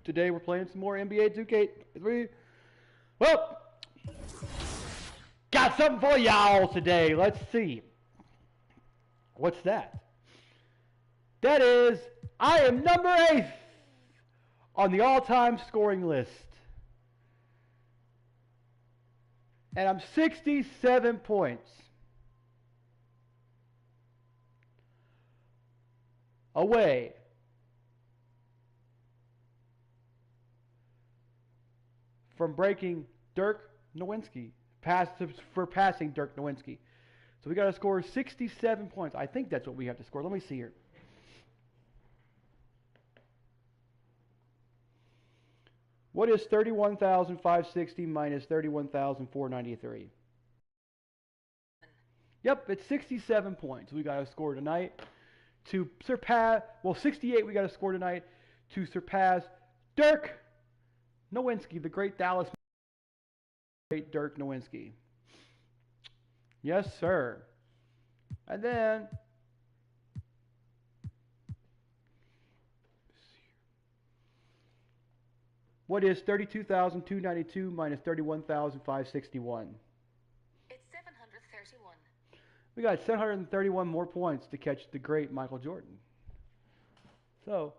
Today we're playing some more NBA 2K23. Well, got something for y'all today. Let's see. What's that? That is, I am number 8 on the all-time scoring list. And I'm 67 points away from breaking Dirk Nowitzki, for passing Dirk Nowitzki. So we got to score 67 points. I think that's what we have to score. Let me see here. What is 31,560 minus 31,493? Yep, it's 67 points. We got to score tonight to surpass, well, 68 we got to score tonight to surpass Dirk Nowitzki, the great Dallas, great Dirk Nowitzki. Yes, sir. And then what is 32,292 minus 31,561? It's 731. We got 731 more points to catch the great Michael Jordan. So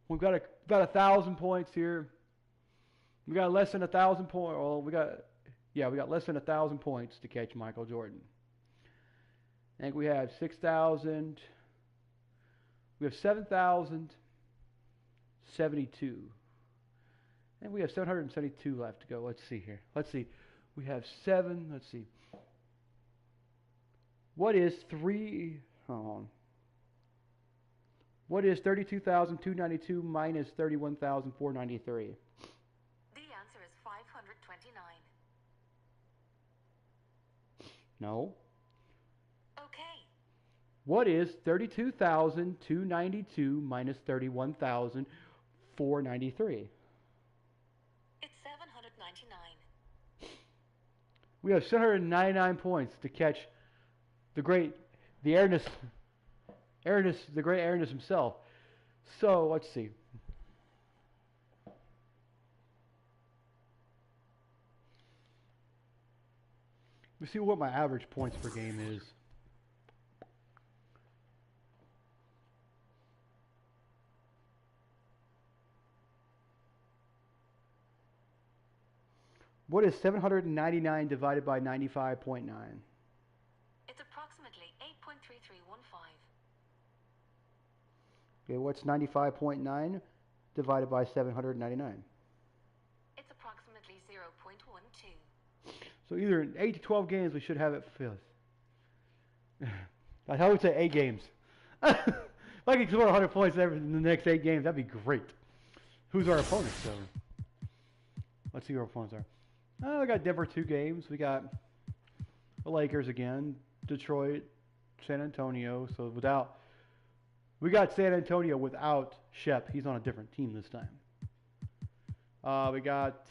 we've got about 1,000 points here. We got less than 1,000 points. Well, we got less than 1,000 points to catch Michael Jordan. I think we have 6,000. We have 7,072. And we have 772 left to go. Let's see here. Let's see. We have 7. Let's see. What is 3? Hold on. What is 32,292 minus 31,493? The answer is 529. No. Okay. What is 32,292 minus 31,493? It's 799. We have 799 points to catch the great Ernest himself. So let's see. Let's see what my average points per game is. What is 799 divided by 95.9? It's approximately 8.3315. Okay, what's 95.9 divided by 799? It's approximately 0.12. So either in 8 to 12 games we should have it filled. I would say 8 games. If I could score 100 points in the next 8 games, that'd be great. Who's our opponents, though? Let's see who our opponents are. We got Denver 2 games. We got the Lakers again, Detroit, San Antonio. So we got San Antonio without Shep. He's on a different team this time. We got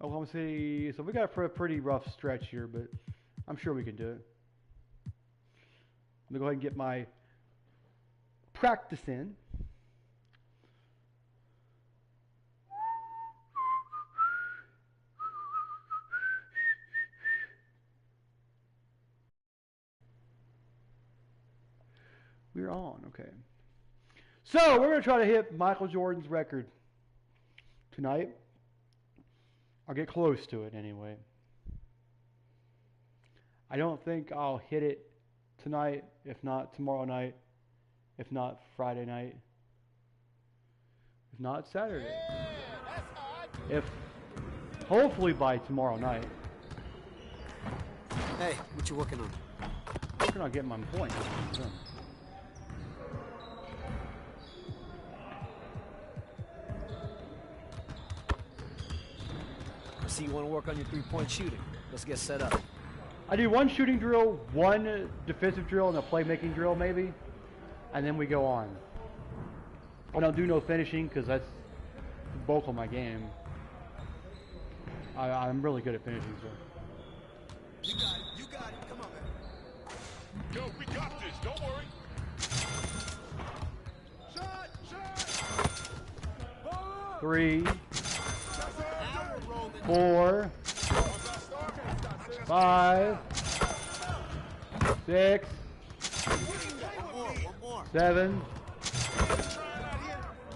Oklahoma City. So we got a pretty rough stretch here, but I'm sure we can do it. Let me go ahead and get my practice in. We're on, okay. So, we're going to try to hit Michael Jordan's record tonight. I'll get close to it anyway. I don't think I'll hit it tonight, if not tomorrow night, if not Friday night, if not Saturday. Yeah, that's hot. If, hopefully by tomorrow night. Hey, what you working on? Working on getting my points. I see you want to work on your three-point shooting. Let's get set up. I do one shooting drill, one defensive drill, and a playmaking drill maybe, and then we go on. I don't do no finishing because that's the bulk of my game. I'm really good at finishing, so. You got it. You got it. Come on, man. Yo, we got this. Don't worry. Shot! Shot! 3, 4, 5, 6, 7,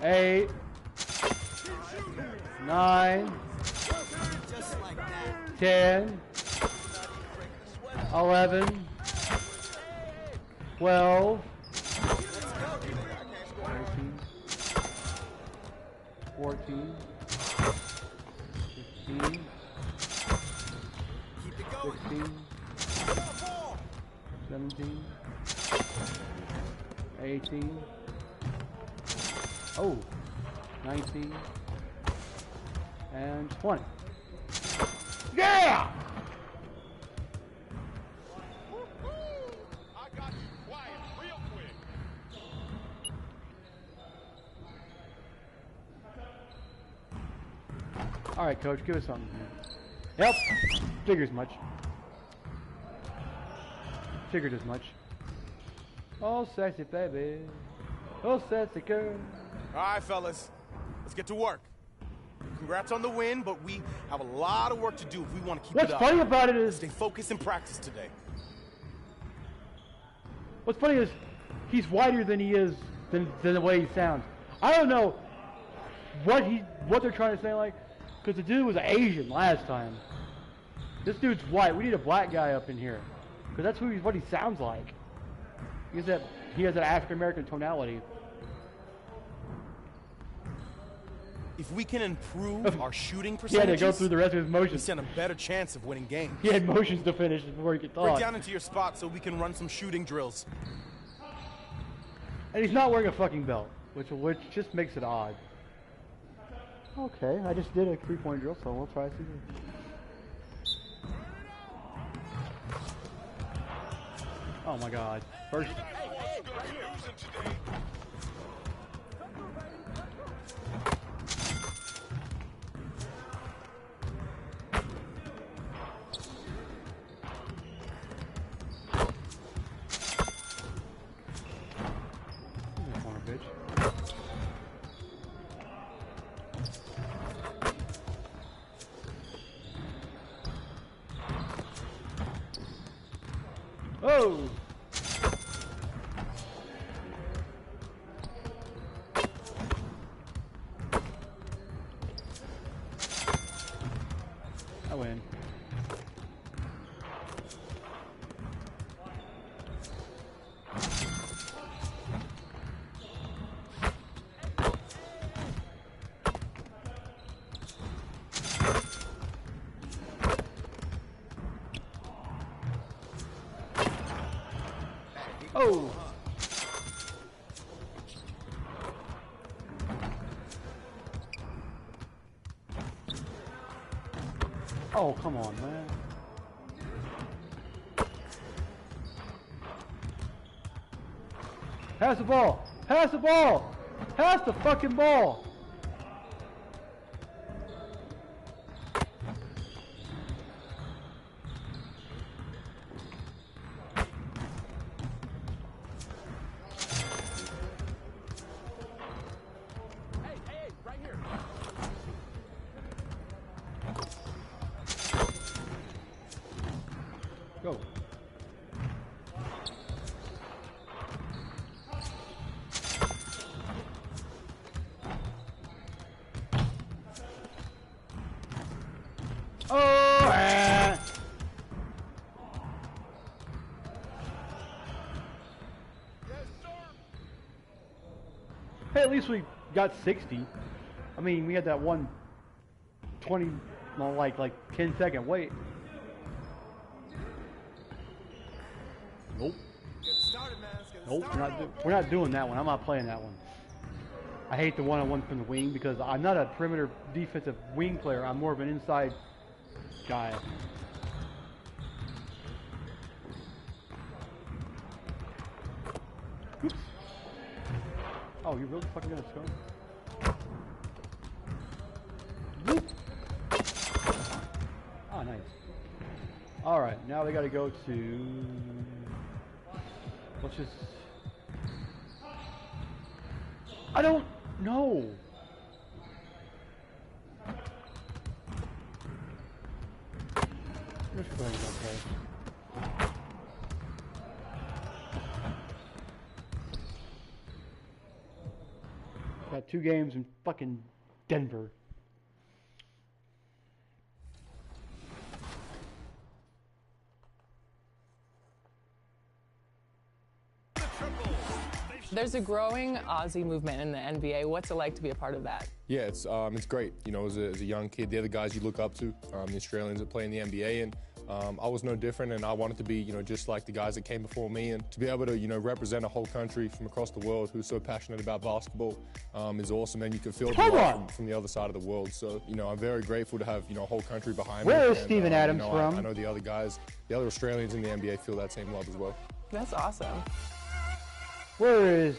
8, 9, 10, 11, 12, 13, 14, 15, 16, 17, 18, oh, 19, and 20. Yeah! I got you quiet real quick. All right, coach, give us something. Yep, figures much. Figured as much. Oh, sexy baby. Oh, sexy girl. All right, fellas, let's get to work. Congrats on the win, but we have a lot of work to do if we want to keep What's it up. funny about it Let's is, stay focused in practice today. what's funny is, he's whiter than he is than the way he sounds. I don't know what they're trying to say, like, because the dude was Asian last time. This dude's white. We need a black guy up in here, because that's what he sounds like. He has that African American tonality. If we can improve our shooting He had to percentages, go through the rest of his we motions. stand a better chance of winning games. He had motions to finish before he could Break talk. down into your spot so we can run some shooting drills. And he's not wearing a fucking belt, which just makes it odd. Okay, I just did a 3-point drill, so we'll try some. Oh my god. First. Corner, bitch. Oh! I win. Oh! Oh, come on, man. Pass the ball! Pass the ball! Pass the fucking ball! Hey, right here. Go. Oh! Ah. Hey, at least we got 60. I mean, we had that one 20, well, like 10-second wait. Nope. Get it started, man. Let's get it Nope. started. We're not doing that one. I'm not playing that one. I hate the one-on-one from the wing because I'm not a perimeter defensive wing player. I'm more of an inside guy. Oops. Oh, you really fucking gonna score? Whoop. Oh, nice. All right, now we got to go to. Let's just. I don't know. Springs, okay. Got 2 games in fucking Denver. There's a growing Aussie movement in the NBA. What's it like to be a part of that? Yeah, it's great. You know, as a young kid, the other guys you look up to, the Australians that play in the NBA, and I was no different, and I wanted to be, you know, just like the guys that came before me, and to be able to, you know, represent a whole country from across the world who's so passionate about basketball is awesome, and you can feel the love from the other side of the world. So, you know, I'm very grateful to have, you know, a whole country behind me. Where is and, Steven Adams you know, from? I know the other guys, the other Australians in the NBA feel that same love as well. That's awesome. Where is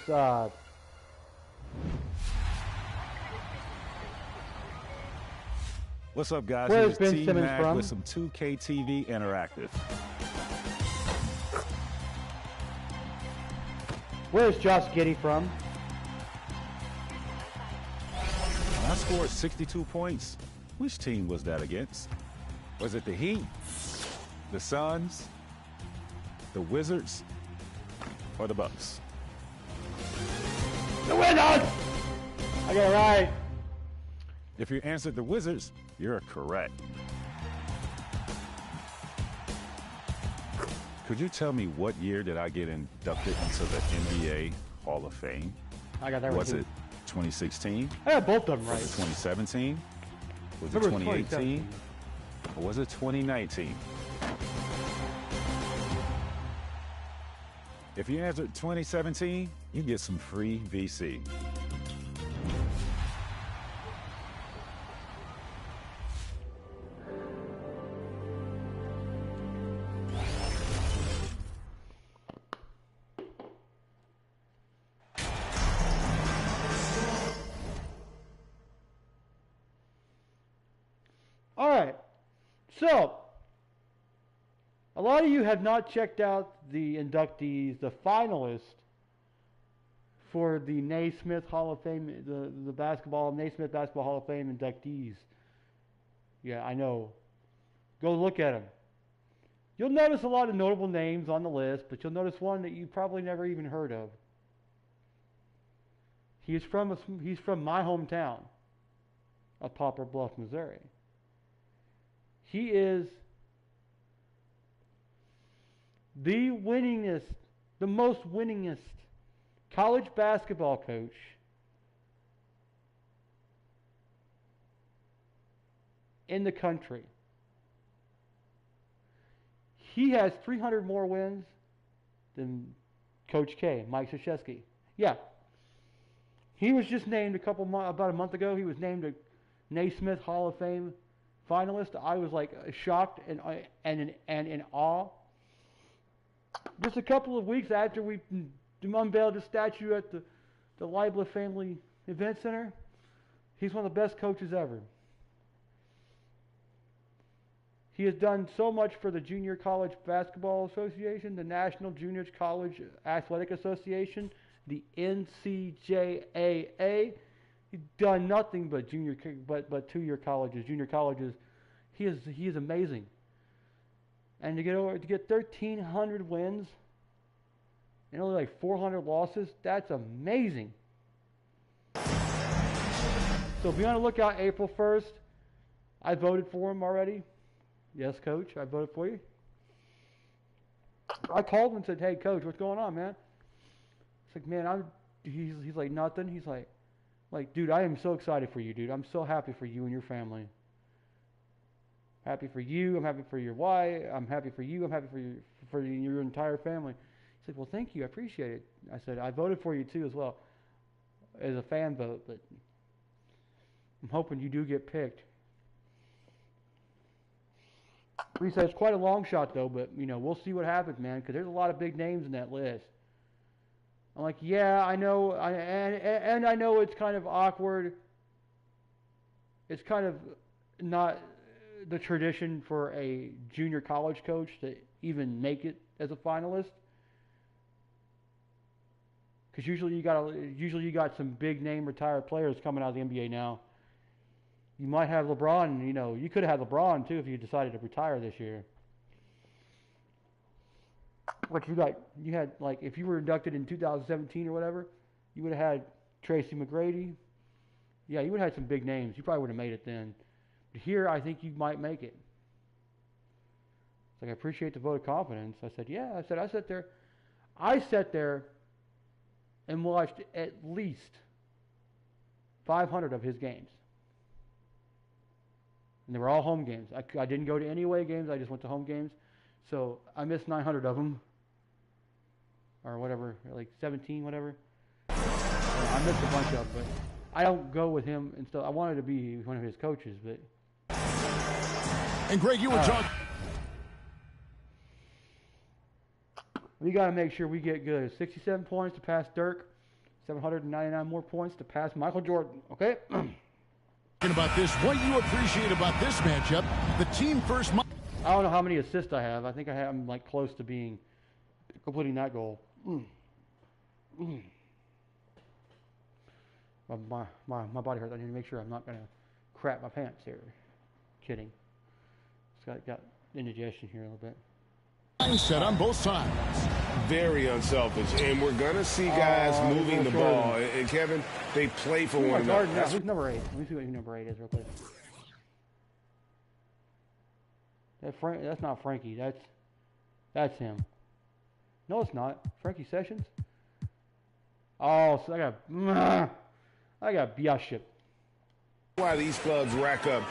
What's up, guys? Where's Here's Ben Simmons T-Mac from? with some 2K23 Interactive. Where's Josh Giddey from? I scored 62 points. Which team was that against? Was it the Heat, the Suns, the Wizards, or the Bucks? The Wizards! I got it right. If you answered the Wizards, you're correct. Could you tell me what year did I get inducted into the NBA Hall of Fame? I got that right. Was it 2016? I got both of them right. Was it 2017? Was it Remember 2018? Or was it 2019? If you answered 2017, you get some free VC. All right. So, a lot of you have not checked out the inductees, the finalists for the Naismith Hall of Fame, the Naismith Basketball Hall of Fame inductees. Yeah, I know. Go look at them. You'll notice a lot of notable names on the list, but you'll notice one that you probably never even heard of. He's from my hometown of Poplar Bluff, Missouri. He is the most winningest college basketball coach in the country. He has 300 more wins than Coach K, Mike Krzyzewski. Yeah. He was just named about a month ago. He was named a Naismith Hall of Fame finalist. I was like shocked and in awe. Just a couple of weeks after we unveiled his statue at the Leibler Family Event Center, he's one of the best coaches ever. He has done so much for the Junior College Basketball Association, the National Junior College Athletic Association, the NCJAA. He's done nothing but two-year colleges, junior colleges. He is amazing. And to get 1,300 wins and only like 400 losses, that's amazing. So be on the lookout April 1st. I voted for him already. Yes, Coach, I voted for you. I called him and said, "Hey, Coach, what's going on, man?" It's like, man, he's like, nothing. He's like, dude, I am so excited for you, dude. I'm so happy for you and your family. Happy for you. I'm happy for your wife. I'm happy for you. I'm happy for your entire family. He said, "Well, thank you. I appreciate it." I said, "I voted for you too as well, as a fan vote, but I'm hoping you do get picked." He said, "It's quite a long shot though, but we'll see what happens, man, because there's a lot of big names in that list." I'm like, "Yeah, I know, and I know it's kind of awkward. It's kind of not the tradition for a junior college coach to even make it as a finalist, because usually you got some big name retired players coming out of the NBA now. You might have LeBron. You could have had LeBron too if you decided to retire this year. like you had like if you were inducted in 2017 or whatever, you would have had Tracy McGrady. Yeah, you would have had some big names. You probably would have made it then. But here, I think you might make it. It's like, I appreciate the vote of confidence. I said, yeah. I sat there and watched at least 500 of his games. And they were all home games. I didn't go to any away games. I just went to home games. So I missed 900 of them. Or whatever, like 17, whatever. I missed a bunch of them, but I don't go with him and stuff. I wanted to be one of his coaches, but... And Greg, you were talking... We got to make sure we get good. 67 points to pass Dirk. 799 more points to pass Michael Jordan. Okay? About this, what you appreciate about this matchup, the team first... I don't know how many assists I have. I think I'm like close to completing that goal. My body hurts. I need to make sure I'm not going to crap my pants here. Kidding. It's got indigestion here a little bit. Mindset on both sides. Very unselfish, and we're gonna see guys moving the ball. And Kevin, they play for one another. Who's number 8? Let me see what number 8 is real quick. That's not Frankie. That's him. No, it's not. Frankie Sessions. Oh, so I got Biaship. Why these clubs rack up.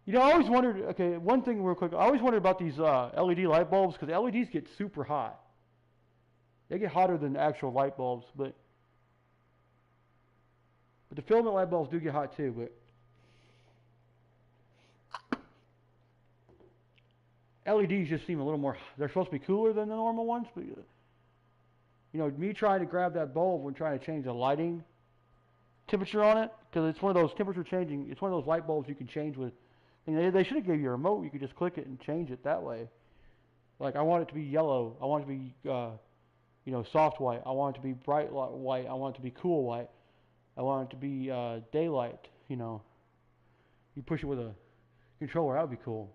You know, I always wondered, okay, one thing real quick. I always wondered about these LED light bulbs because LEDs get super hot. They get hotter than actual light bulbs, but the filament light bulbs do get hot too, but LEDs just seem a little more, they're supposed to be cooler than the normal ones, but you know, me trying to grab that bulb when trying to change the lighting temperature on it, because it's one of those temperature changing, it's one of those light bulbs you can change with. They should have gave you a remote. You could just click it and change it that way. Like, I want it to be yellow. I want it to be, soft white. I want it to be bright white. I want it to be cool white. I want it to be daylight, You push it with a controller. That would be cool.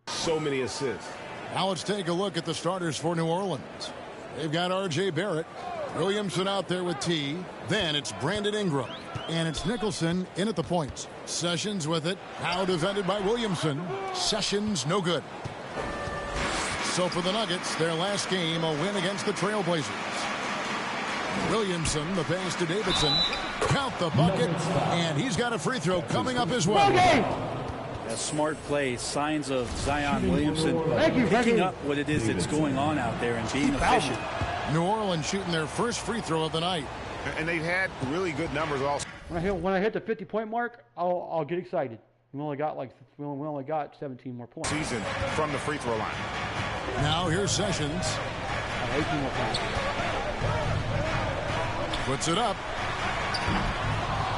So many assists. Now let's take a look at the starters for New Orleans. They've got R.J. Barrett. Williamson out there with T. Then it's Brandon Ingram. And it's Nicholson in at the points. Sessions with it. Now defended by Williamson. Sessions no good. So for the Nuggets, their last game, a win against the Trailblazers. Williamson, the pass to Davidson. Count the bucket. And he's got a free throw coming up as well. A smart play, signs of Zion Williamson picking up what it is that's going on out there and being efficient. New Orleans shooting their first free throw of the night. And they've had really good numbers also. When I hit the 50-point mark, I'll get excited. We only got 17 more points. Season from the free throw line. Now here's Sessions. 18 more points. Puts it up.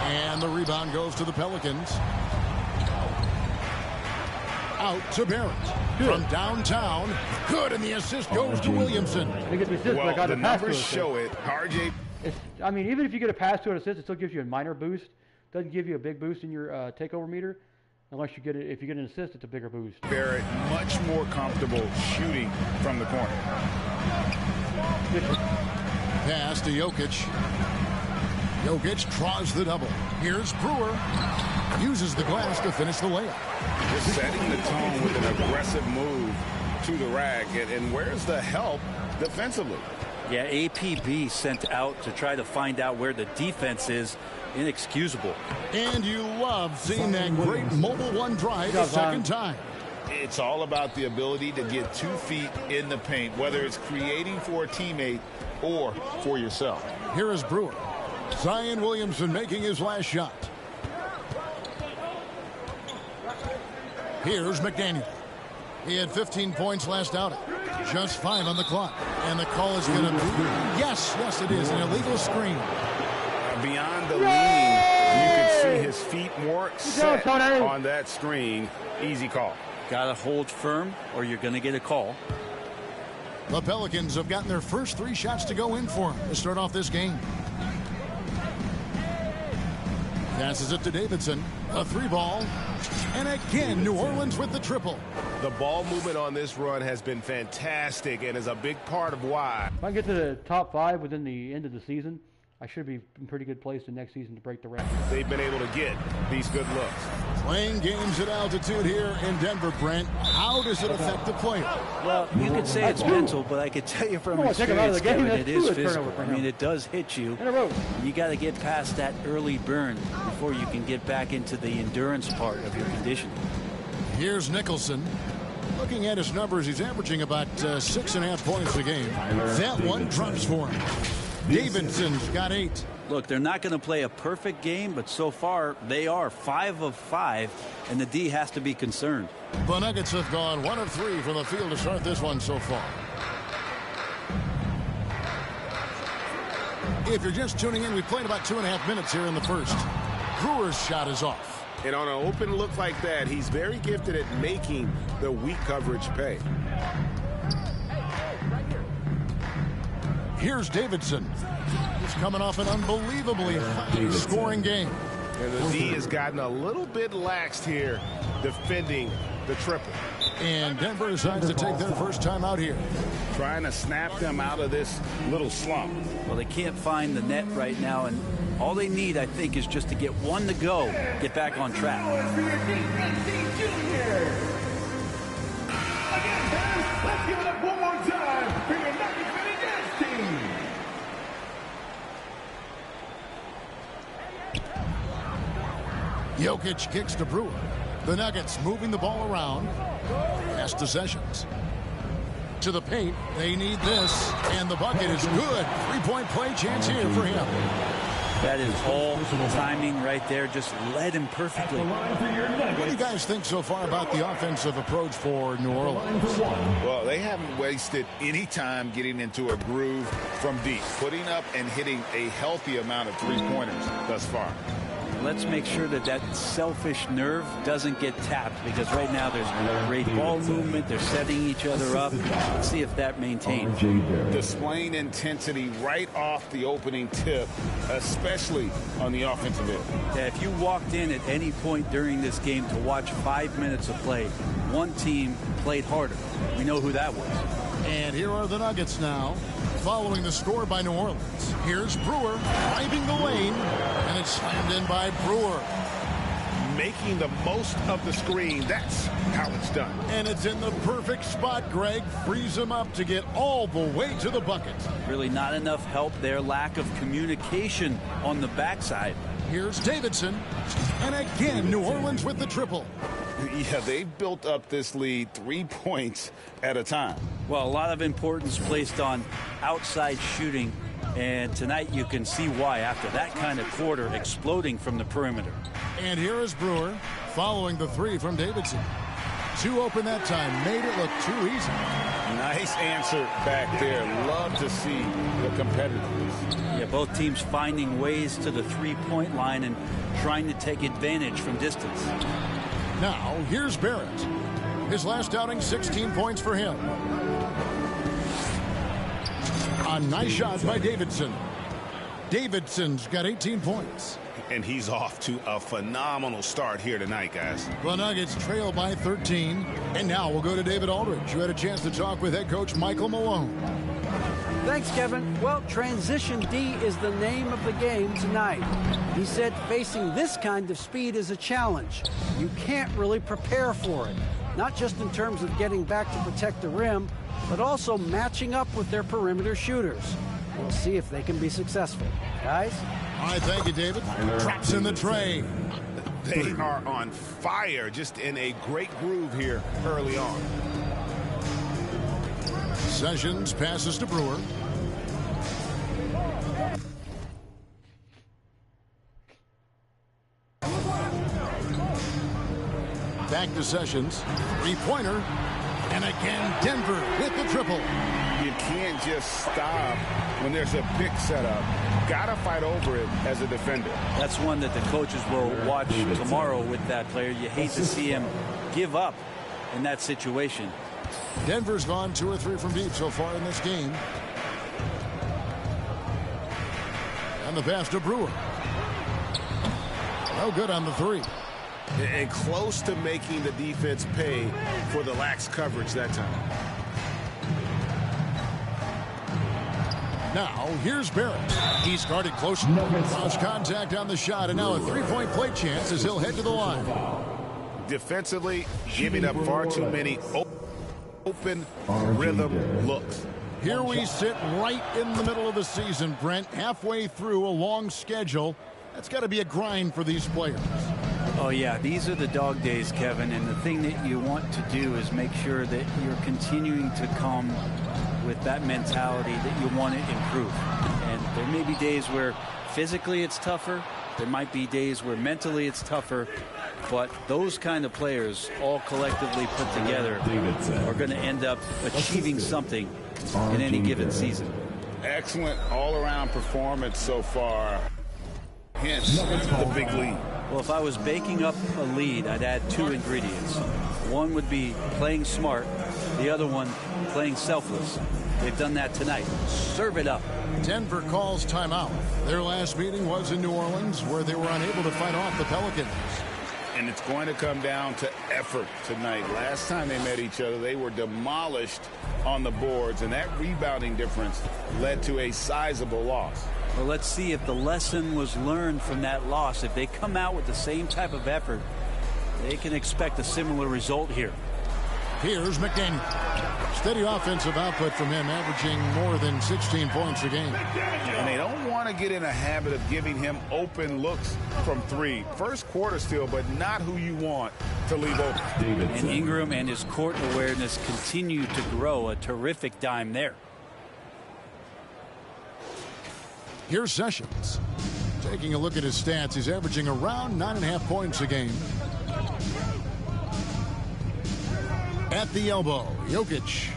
And the rebound goes to the Pelicans. Out to Barrett. Good. From downtown. Good, and the assist goes to Williamson. Well, the numbers show it. RJ. Even if you get a pass to an assist, it still gives you a minor boost. Doesn't give you a big boost in your takeover meter. Unless you get it, if you get an assist, it's a bigger boost. Barrett much more comfortable shooting from the corner. Pass to Jokic. Jokic draws the double. Here's Brewer. Uses the glass to finish the layup. Just setting the tone with an aggressive move to the rack. And where's the help defensively? Yeah, APB sent out to try to find out where the defense is. Inexcusable. And you love seeing that great mobile one drive the second time. It's all about the ability to get 2 feet in the paint, whether it's creating for a teammate or for yourself. Here is Brewer. Zion Williamson making his last shot. Here's McDaniel. He had 15 points last outing. Just 5 on the clock. And the call is going to be... Yes, it is. An illegal screen. Beyond the leaning, you can see his feet more set on that screen. Easy call. Got to hold firm or you're going to get a call. The Pelicans have gotten their first 3 shots to go in for them to start off this game. Passes it to Davidson. A 3 ball. And again, New Orleans with the triple. The ball movement on this run has been fantastic and is a big part of why. If I can get to the top 5 within the end of the season, I should be in pretty good place the next season to break the record. They've been able to get these good looks. Playing games at altitude here in Denver, Brent. How does it affect the player? Well, you could say it's mental, but I could tell you from experience, Kevin, it is physical. I mean, it does hit you. You got to get past that early burn before you can get back into the endurance part of your conditioning. Here's Nicholson. Looking at his numbers, he's averaging about 6.5 points a game. That one drops for him. Davidson's got 8. Look, they're not going to play a perfect game, but so far they are 5 of 5, and the D has to be concerned. The Nuggets have gone 1 of 3 from the field to start this one so far. If you're just tuning in, we've played about 2.5 minutes here in the first. Brewer's shot is off. And on an open look like that, he's very gifted at making the weak coverage pay. Here's Davidson. He's coming off an unbelievably high-scoring game. And the D has gotten a little bit laxed here defending the triple. And Denver decides to take their first time out here. Trying to snap them out of this little slump. Well, they can't find the net right now, and all they need, I think, is just to get one to go, get back on track. Let's give it up one more time for your Nuggets Dance team. Jokic kicks to Brewer. The Nuggets moving the ball around. Pass to Sessions. To the paint. They need this. And the bucket is good. 3-point play chance here for him. That is all timing right there. Just led him perfectly. What do you guys think so far about the offensive approach for New Orleans? Well, they haven't wasted any time getting into a groove from deep, putting up and hitting a healthy amount of three-pointers thus far. Let's make sure that that selfish nerve doesn't get tapped, because right now there's great ball movement. They're setting each other up. Let's see if that maintains. Displaying intensity right off the opening tip, especially on the offensive end. Yeah, if you walked in at any point during this game to watch 5 minutes of play, one team played harder. We know who that was. And here are the Nuggets now, following the score by New Orleans. Here's Brewer driving the lane, and it's slammed in by Brewer. Making the most of the screen. That's how it's done. And it's in the perfect spot. Greg frees him up to get all the way to the bucket. Really not enough help there. Lack of communication on the backside. Here's Davidson. And again, New Orleans with the triple. Yeah, they've built up this lead 3 points at a time. Well, a lot of importance placed on outside shooting, and tonight you can see why after that kind of quarter exploding from the perimeter. And here is Brewer following the 3 from Davidson. 2 open that time, made it look too easy. Nice answer back there. Love to see the competitiveness. Yeah, both teams finding ways to the three-point line and trying to take advantage from distance. Now, here's Barrett. His last outing, 16 points for him. A nice shot by Davidson. Davidson's got 18 points. And he's off to a phenomenal start here tonight, guys. The Nuggets trail by 13. And now we'll go to David Aldridge, who had a chance to talk with head coach Michael Malone. Thanks, Kevin. Well, transition D is the name of the game tonight. He said facing this kind of speed is a challenge. You can't really prepare for it, not just in terms of getting back to protect the rim, but also matching up with their perimeter shooters. We'll see if they can be successful. Guys? All right, thank you, David. Traps in the tray. They are on fire, just in a great groove here early on. Sessions passes to Brewer. Back to Sessions. Three-pointer. And again, Denver with the triple. You can't just stop when there's a pick set up. Gotta fight over it as a defender. That's one that the coaches will watch tomorrow with that player. You hate to see him give up in that situation. Denver's gone 2 or 3 from deep so far in this game. And the pass to Brewer. No good on the 3. And close to making the defense pay for the lax coverage that time. Now, here's Barrett. He started close. Lost contact on the shot, and now a three-point play chance as he'll head to the line. Defensively, giving up far too many open rhythm looks. Here we sit right in the middle of the season, Brent, halfway through a long schedule. That's got to be a grind for these players. Oh, yeah, these are the dog days, Kevin, and the thing that you want to do is make sure that you're continuing to come with that mentality that you want to improve. And there may be days where physically it's tougher. There might be days where mentally it's tougher. But those kind of players all collectively put together are going to end up achieving something in any given season. Excellent all-around performance so far. Hence the big lead. Well, if I was baking up a lead, I'd add two ingredients. One would be playing smart. The other one, playing selfless. They've done that tonight. Serve it up. Denver calls timeout. Their last meeting was in New Orleans, where they were unable to fight off the Pelicans. And it's going to come down to effort tonight. Last time they met each other, they were demolished on the boards, and that rebounding difference led to a sizable loss. Well, let's see if the lesson was learned from that loss. If they come out with the same type of effort, they can expect a similar result here. Here's McDaniel. Steady offensive output from him, averaging more than 16 points a game. And they don't want to get in a habit of giving him open looks from three. First quarter still, but not who you want to leave open. And Ingram and his court awareness continue to grow. A terrific dime there. Here's Sessions. Taking a look at his stats, he's averaging around 9.5 points a game. At the elbow, Jokic.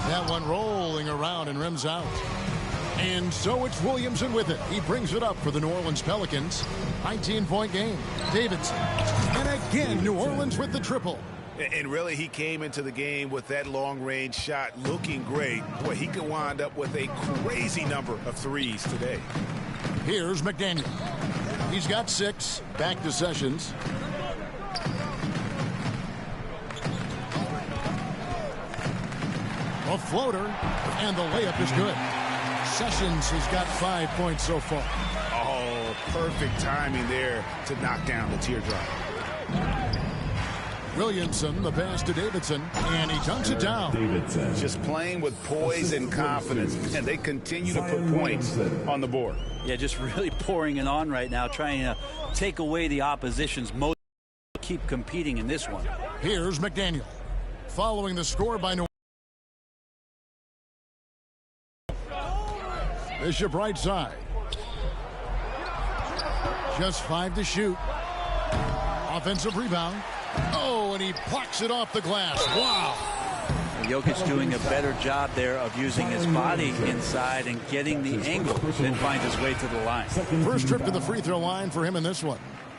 That one rolling around and rims out. And so it's Williamson with it. He brings it up for the New Orleans Pelicans. 19-point game. Davidson. And again, New Orleans with the triple. And really, he came into the game with that long-range shot looking great. Boy, he could wind up with a crazy number of threes today. Here's McDaniel. He's got 6. Back to Sessions. A floater, and the layup is good. Sessions has got 5 points so far. Oh, perfect timing there to knock down the teardrop. Williamson, the pass to Davidson, and he dunks it down. Just playing with poise and confidence, and they continue to put points on the board. Yeah, just really pouring it on right now, trying to take away the opposition's motive to keep competing in this one. Here's McDaniel. Following the score by New Orleans. Bishop right side. Just 5 to shoot. Offensive rebound. Oh, and he plucks it off the glass. Wow. Jokic doing a better job there of using his body inside and getting the angle, then finds his way to the line. First trip to the free throw line for him in this one.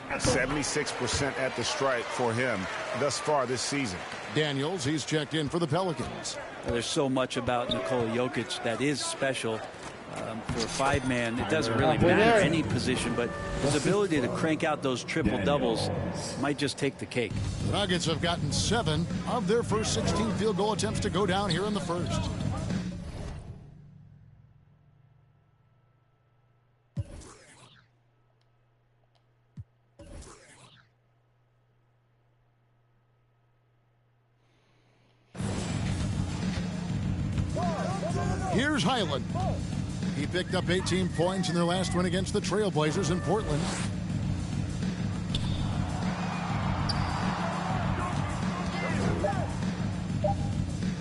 76% at the stripe for him thus far this season. Daniels, he's checked in for the Pelicans. There's so much about Nikola Jokic that is special. For a 5-man, it doesn't really matter any position, but his ability to crank out those triple doubles might just take the cake. The Nuggets have gotten 7 of their first 16 field goal attempts to go down here in the first. Here's Highland. He picked up 18 points in their last win against the Trailblazers in Portland.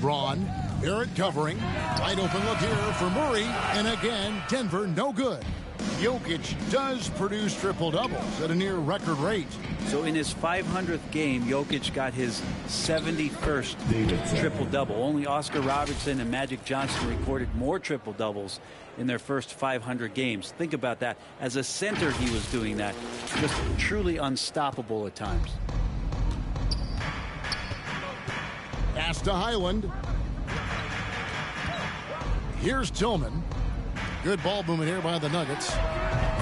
Braun, Barrett covering. Wide open look here for Murray. And again, Denver no good. Jokic does produce triple doubles at a near record rate. So in his 500th game, Jokic got his 71st triple double. Only Oscar Robertson and Magic Johnson recorded more triple doubles in their first 500 games. Think about that. As a center, he was doing that. Just truly unstoppable at times. Pass to Highland. Here's Tillman. Good ball movement here by the Nuggets.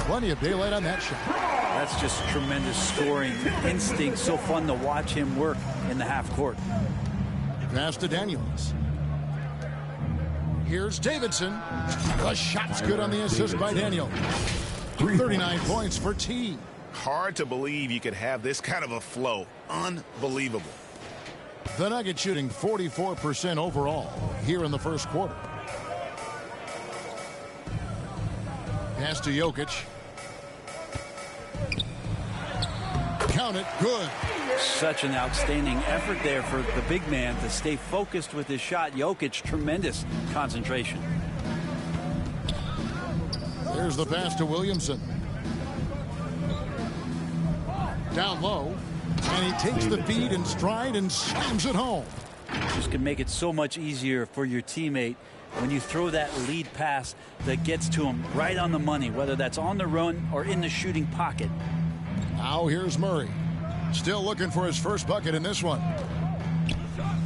Plenty of daylight on that shot. That's just tremendous scoring instinct. So fun to watch him work in the half court. Pass to Daniels. Here's Davidson. The shot's good on the assist by Daniel. 39 points for T. Hard to believe you could have this kind of a flow. Unbelievable. The Nuggets shooting 44% overall here in the first quarter. Pass to Jokic. Count it. Good. Such an outstanding effort there for the big man to stay focused with his shot. Jokic, tremendous concentration. There's the pass to Williamson. Down low. And he takes the feed in stride and slams it home. Just can make it so much easier for your teammate when you throw that lead pass that gets to him right on the money, whether that's on the run or in the shooting pocket. Now here's Murray. Still looking for his first bucket in this one.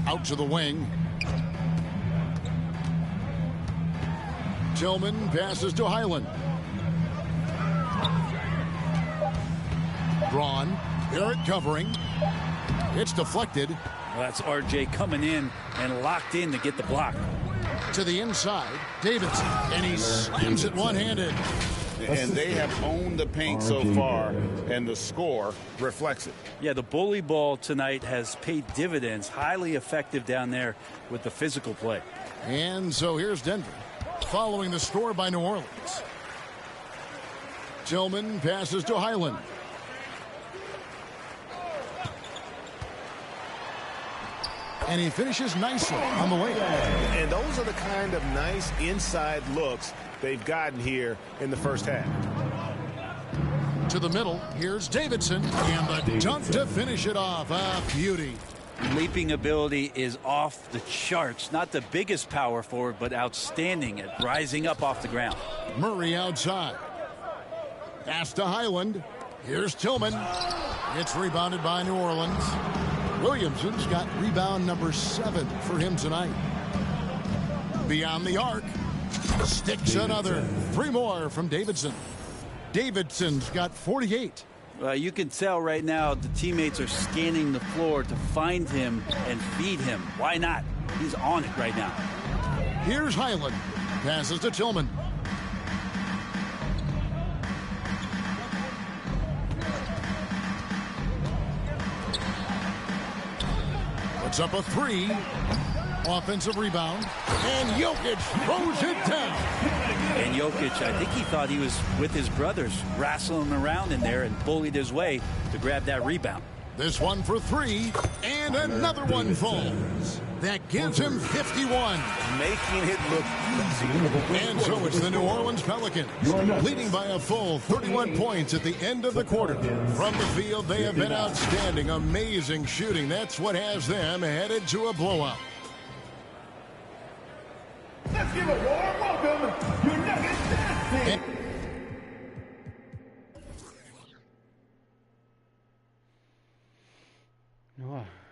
Out to the wing. Tillman passes to Highland. Braun. Barrett covering. It's deflected. Well, that's RJ coming in and locked in to get the block. To the inside, Davidson, and he slams it one-handed. And they have owned the paint so far, and the score reflects it. Yeah, the bully ball tonight has paid dividends. Highly effective down there with the physical play. And so here's Denver, following the score by New Orleans. Tillman passes to Highland. And he finishes nicely on the way. And those are the kind of nice inside looks they've gotten here in the first half. To the middle, here's Davidson, and the dunk to finish it off. A beauty. Leaping ability is off the charts. Not the biggest power forward, but outstanding at rising up off the ground. Murray outside. Pass to Highland. Here's Tillman. It's rebounded by New Orleans. Williamson's got rebound number 7 for him tonight. Beyond the arc. Sticks another. 3 more from Davidson. Davidson's got 48. You can tell right now the teammates are scanning the floor to find him and feed him. Why not? He's on it right now. Here's Highland. Passes to Tillman. Puts up a 3. Offensive rebound. And Jokic throws it down. And Jokic, I think he thought he was with his brothers, wrestling around in there and bullied his way to grab that rebound. This one for 3, and another one falls. That gives him 51. Making it look easy. And so it's the New Orleans Pelicans, leading by a full 31 points at the end of the quarter. From the field, they have been outstanding, amazing shooting. That's what has them headed to a blowout. Let's give a warm welcome, your Nuggets dance team.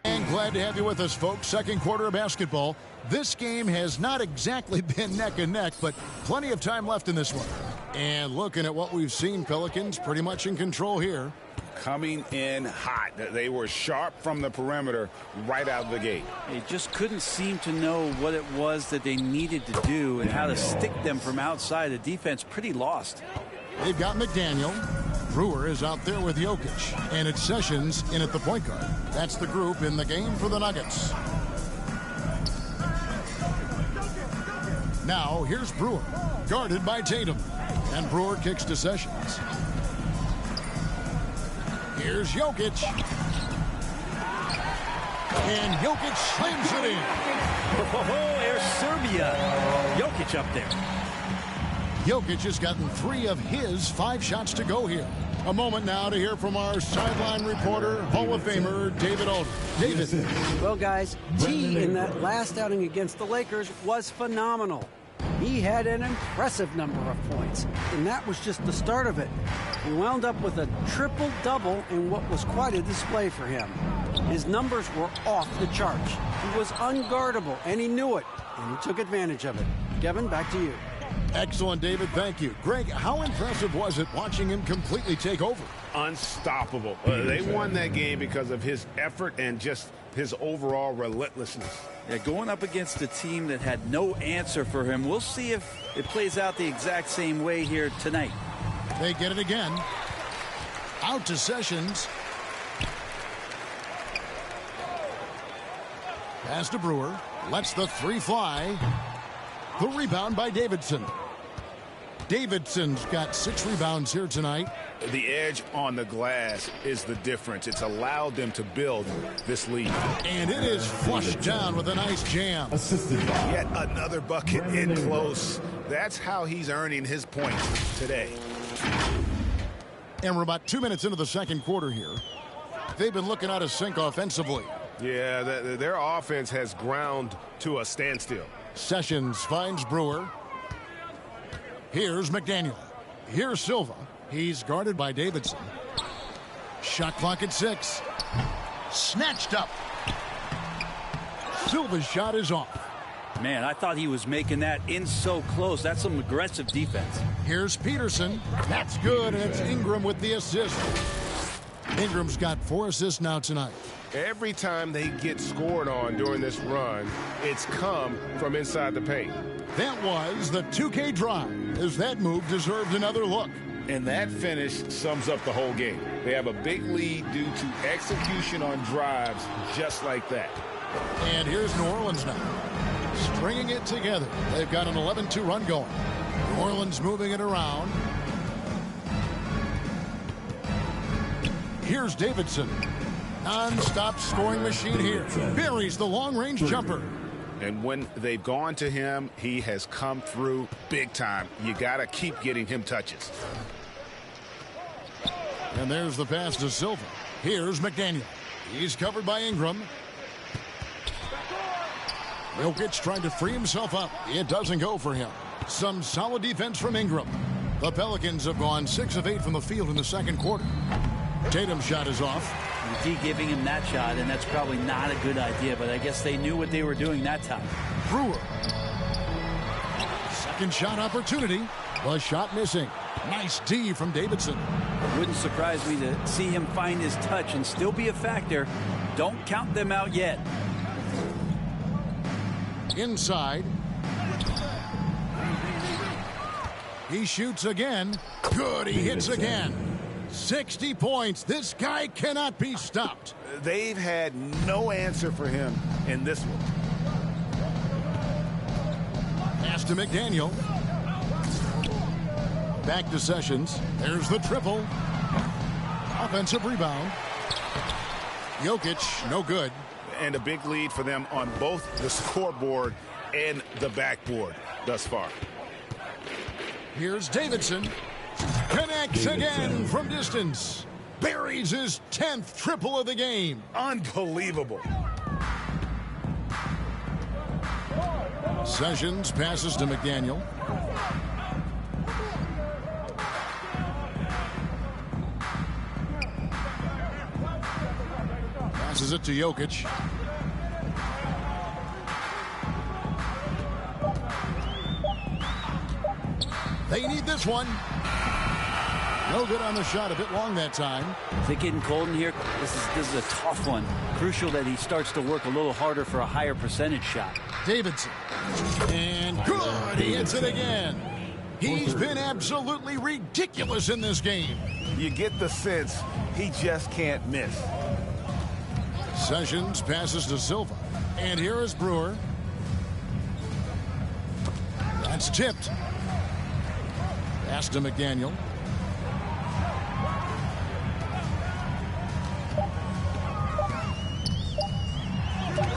And glad to have you with us, folks. Second quarter of basketball. This game has not exactly been neck and neck, but plenty of time left in this one. And looking at what we've seen, Pelicans pretty much in control here. Coming in hot. They were sharp from the perimeter right out of the gate. They just couldn't seem to know what it was that they needed to do and how to stick them from outside. The defense pretty lost. They've got McDaniel. Brewer is out there with Jokic. And it's Sessions in at the point guard. That's the group in the game for the Nuggets. Now here's Brewer, guarded by Tatum. And Brewer kicks to Sessions. Here's Jokic. And Jokic slams it in. Oh, there's Serbia. Jokic up there. Jokic has gotten 3 of his 5 shots to go here. A moment now to hear from our sideline reporter, Hall of Famer, David Aldridge. David. Well, guys, T in that last outing against the Lakers was phenomenal. He had an impressive number of points, and that was just the start of it. He wound up with a triple-double in what was quite a display for him. His numbers were off the charts. He was unguardable, and he knew it, and he took advantage of it. Kevin, back to you. Excellent, David. Thank you. Greg, how impressive was it watching him completely take over? Unstoppable. They won that game because of his effort and just his overall relentlessness. Yeah, going up against a team that had no answer for him. We'll see if it plays out the exact same way here tonight. They get it again. Out to Sessions. Pass to Brewer. Lets the three fly. The rebound by Davidson. Davidson's got 6 rebounds here tonight. The edge on the glass is the difference. It's allowed them to build this lead. And it is flushed down with a nice jam. Yet another bucket in close. That's how he's earning his points today. And we're about 2 minutes into the second quarter here. They've been looking out of sync offensively. Yeah, their offense has ground to a standstill. Sessions finds Brewer. Here's McDaniel. Here's Silva. He's guarded by Davidson. Shot clock at 6. Snatched up. Silva's shot is off. Man, I thought he was making that in so close. That's some aggressive defense. Here's Peterson. That's good, and it's Ingram with the assist. Ingram's got 4 assists now tonight. Every time they get scored on during this run, it's come from inside the paint. That was the 2K drive, as that move deserved another look. And that finish sums up the whole game. They have a big lead due to execution on drives just like that. And here's New Orleans now, stringing it together. They've got an 11-2 run going. New Orleans moving it around. Here's Davidson. Non-stop scoring machine here. Buries the long-range jumper. And when they've gone to him, he has come through big time. You got to keep getting him touches. And there's the pass to Silva. Here's McDaniel. He's covered by Ingram. Jokic trying to free himself up. It doesn't go for him. Some solid defense from Ingram. The Pelicans have gone 6 of 8 from the field in the second quarter. Tatum's shot is off. You keep giving him that shot, and that's probably not a good idea, but I guess they knew what they were doing that time. Brewer. Second shot opportunity. The shot missing. Nice D from Davidson. Wouldn't surprise me to see him find his touch and still be a factor. Don't count them out yet. Inside. He shoots again. Good, he hits again. 60 points. This guy cannot be stopped. They've had no answer for him in this one. Pass to McDaniel. Back to Sessions. There's the triple. Offensive rebound. Jokic, no good. And a big lead for them on both the scoreboard and the backboard thus far. Here's Davidson. Connects again from distance. Buries his 10th triple of the game. Unbelievable. Sessions passes to McDaniel. Passes it to Jokic. They need this one. No good on the shot. A bit long that time. Is it getting cold in here? This is a tough one. Crucial that he starts to work a little harder for a higher percentage shot. Davidson. And good. He hits it again. He's been absolutely ridiculous in this game. You get the sense he just can't miss. Sessions passes to Silva. And here is Brewer. That's tipped. Pass to McDaniel.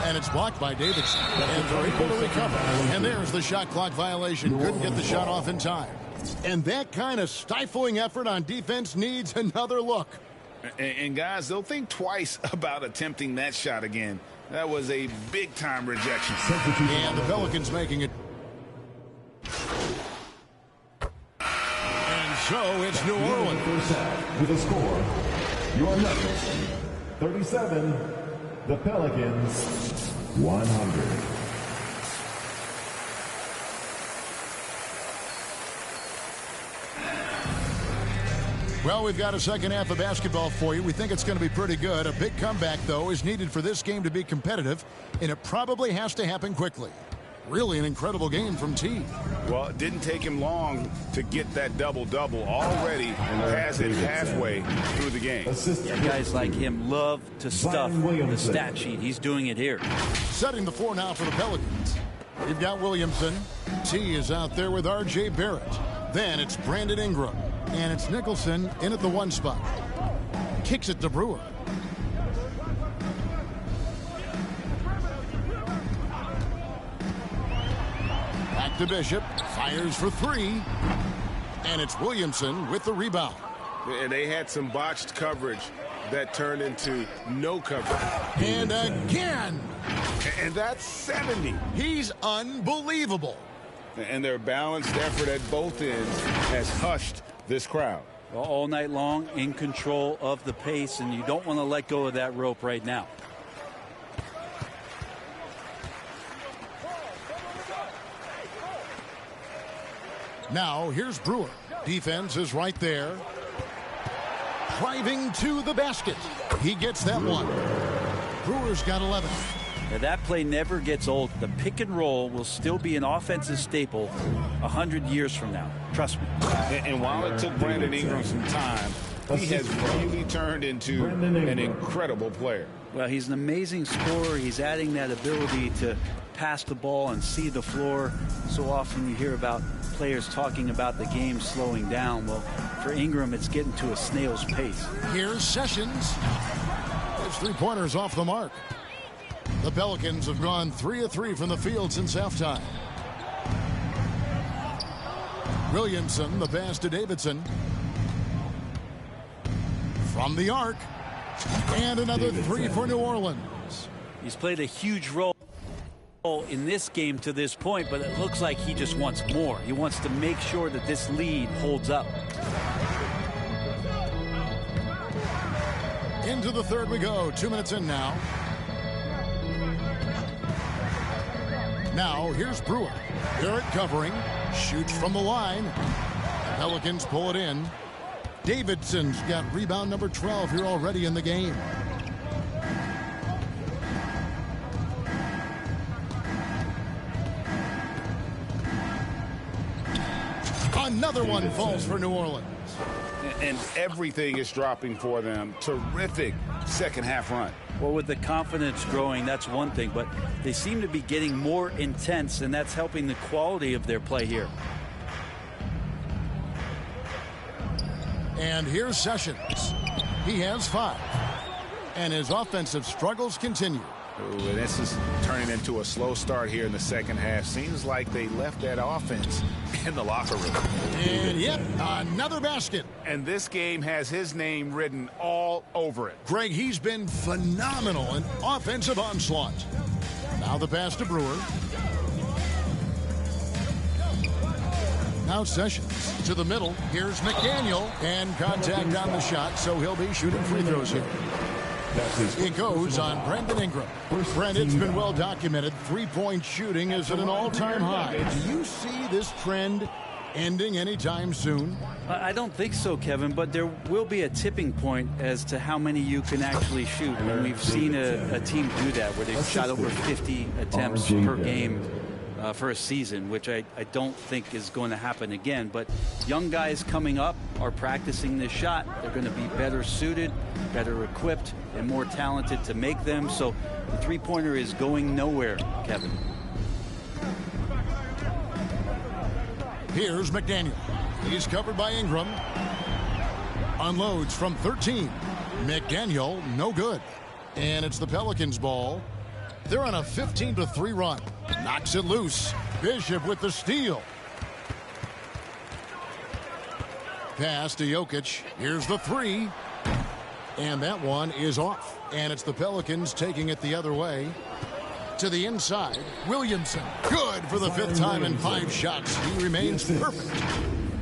And it's blocked by Davidson. And they're able to recover. And there's the shot clock violation. Couldn't get the shot off in time. And that kind of stifling effort on defense needs another look. And guys, they'll think twice about attempting that shot again. That was a big-time rejection. And the Pelicans making it. And so it's New Orleans. First half with a score. Your Nuggets 37. The Pelicans 100. Well, we've got a second half of basketball for you. We think it's going to be pretty good. A big comeback, though, is needed for this game to be competitive, and it probably has to happen quickly. Really an incredible game from T. Well, it didn't take him long to get that double-double. Already has it halfway through the game. Yeah, guys like him love to stuff the stat sheet. He's doing it here. Setting the floor now for the Pelicans. You've got Williamson. T is out there with R.J. Barrett. Then it's Brandon Ingram. And it's Nicholson in at the 1 spot. Kicks it to Brewer. Back to Bishop. Fires for 3. And it's Williamson with the rebound. And they had some botched coverage that turned into no coverage. And again. And that's 70. He's unbelievable. And their balanced effort at both ends has hushed this crowd. Well, all night long, in control of the pace, and you don't want to let go of that rope right now. Now, here's Brewer. Defense is right there. Driving to the basket. He gets that one. Brewer's got 11. Now, that play never gets old. The pick and roll will still be an offensive staple 100 years from now. Trust me. And while it took Brandon Ingram some time, he has really turned into an incredible player. Well, he's an amazing scorer. He's adding that ability to pass the ball and see the floor. So often you hear about players talking about the game slowing down. Well, for Ingram, it's getting to a snail's pace. Here's Sessions. His 3-pointers off the mark. The Pelicans have gone 3 of 3 from the field since halftime. Williamson, the pass to Davidson. From the arc. And another 3 for New Orleans. He's played a huge role in this game to this point, but it looks like he just wants more. He wants to make sure that this lead holds up. Into the third we go. 2 minutes in now. Now, here's Brewer. Barrett covering. Shoots from the line. Pelicans pull it in. Davidson's got rebound number 12 here already in the game. Another one falls for New Orleans. And everything is dropping for them. Terrific second half run. Well, with the confidence growing, that's one thing, but they seem to be getting more intense, and that's helping the quality of their play here. And here's Sessions. He has 5. And his offensive struggles continue. Ooh, and this is turning into a slow start here in the second half. Seems like they left that offense in the locker room. And yep, another basket. And this game has his name written all over it. Greg, he's been phenomenal in offensive onslaught. Now the pass to Brewer. Now Sessions to the middle. Here's McDaniel. And contact on the shot, so he'll be shooting free throws here. It goes on Brandon Ingram. Brent, it's been well documented. 3-point shooting is at an all-time high. Do you see this trend ending anytime soon? I don't think so, Kevin, but there will be a tipping point as to how many you can actually shoot. And we've seen a team do that where they've shot over 50 attempts per game for a season, which I don't think is going to happen again. But young guys coming up are practicing this shot. They're going to be better suited, better equipped, and more talented to make them. So the three-pointer is going nowhere, Kevin. Here's McDaniel. He's covered by Ingram. Unloads from 13. McDaniel, no good. And it's the Pelicans' ball. They're on a 15-3 run. Knocks it loose. Bishop with the steal. Pass to Jokic. Here's the 3. And that one is off. And it's the Pelicans taking it the other way. To the inside. Williamson. Good for the 5th time in 5 shots. He remains perfect.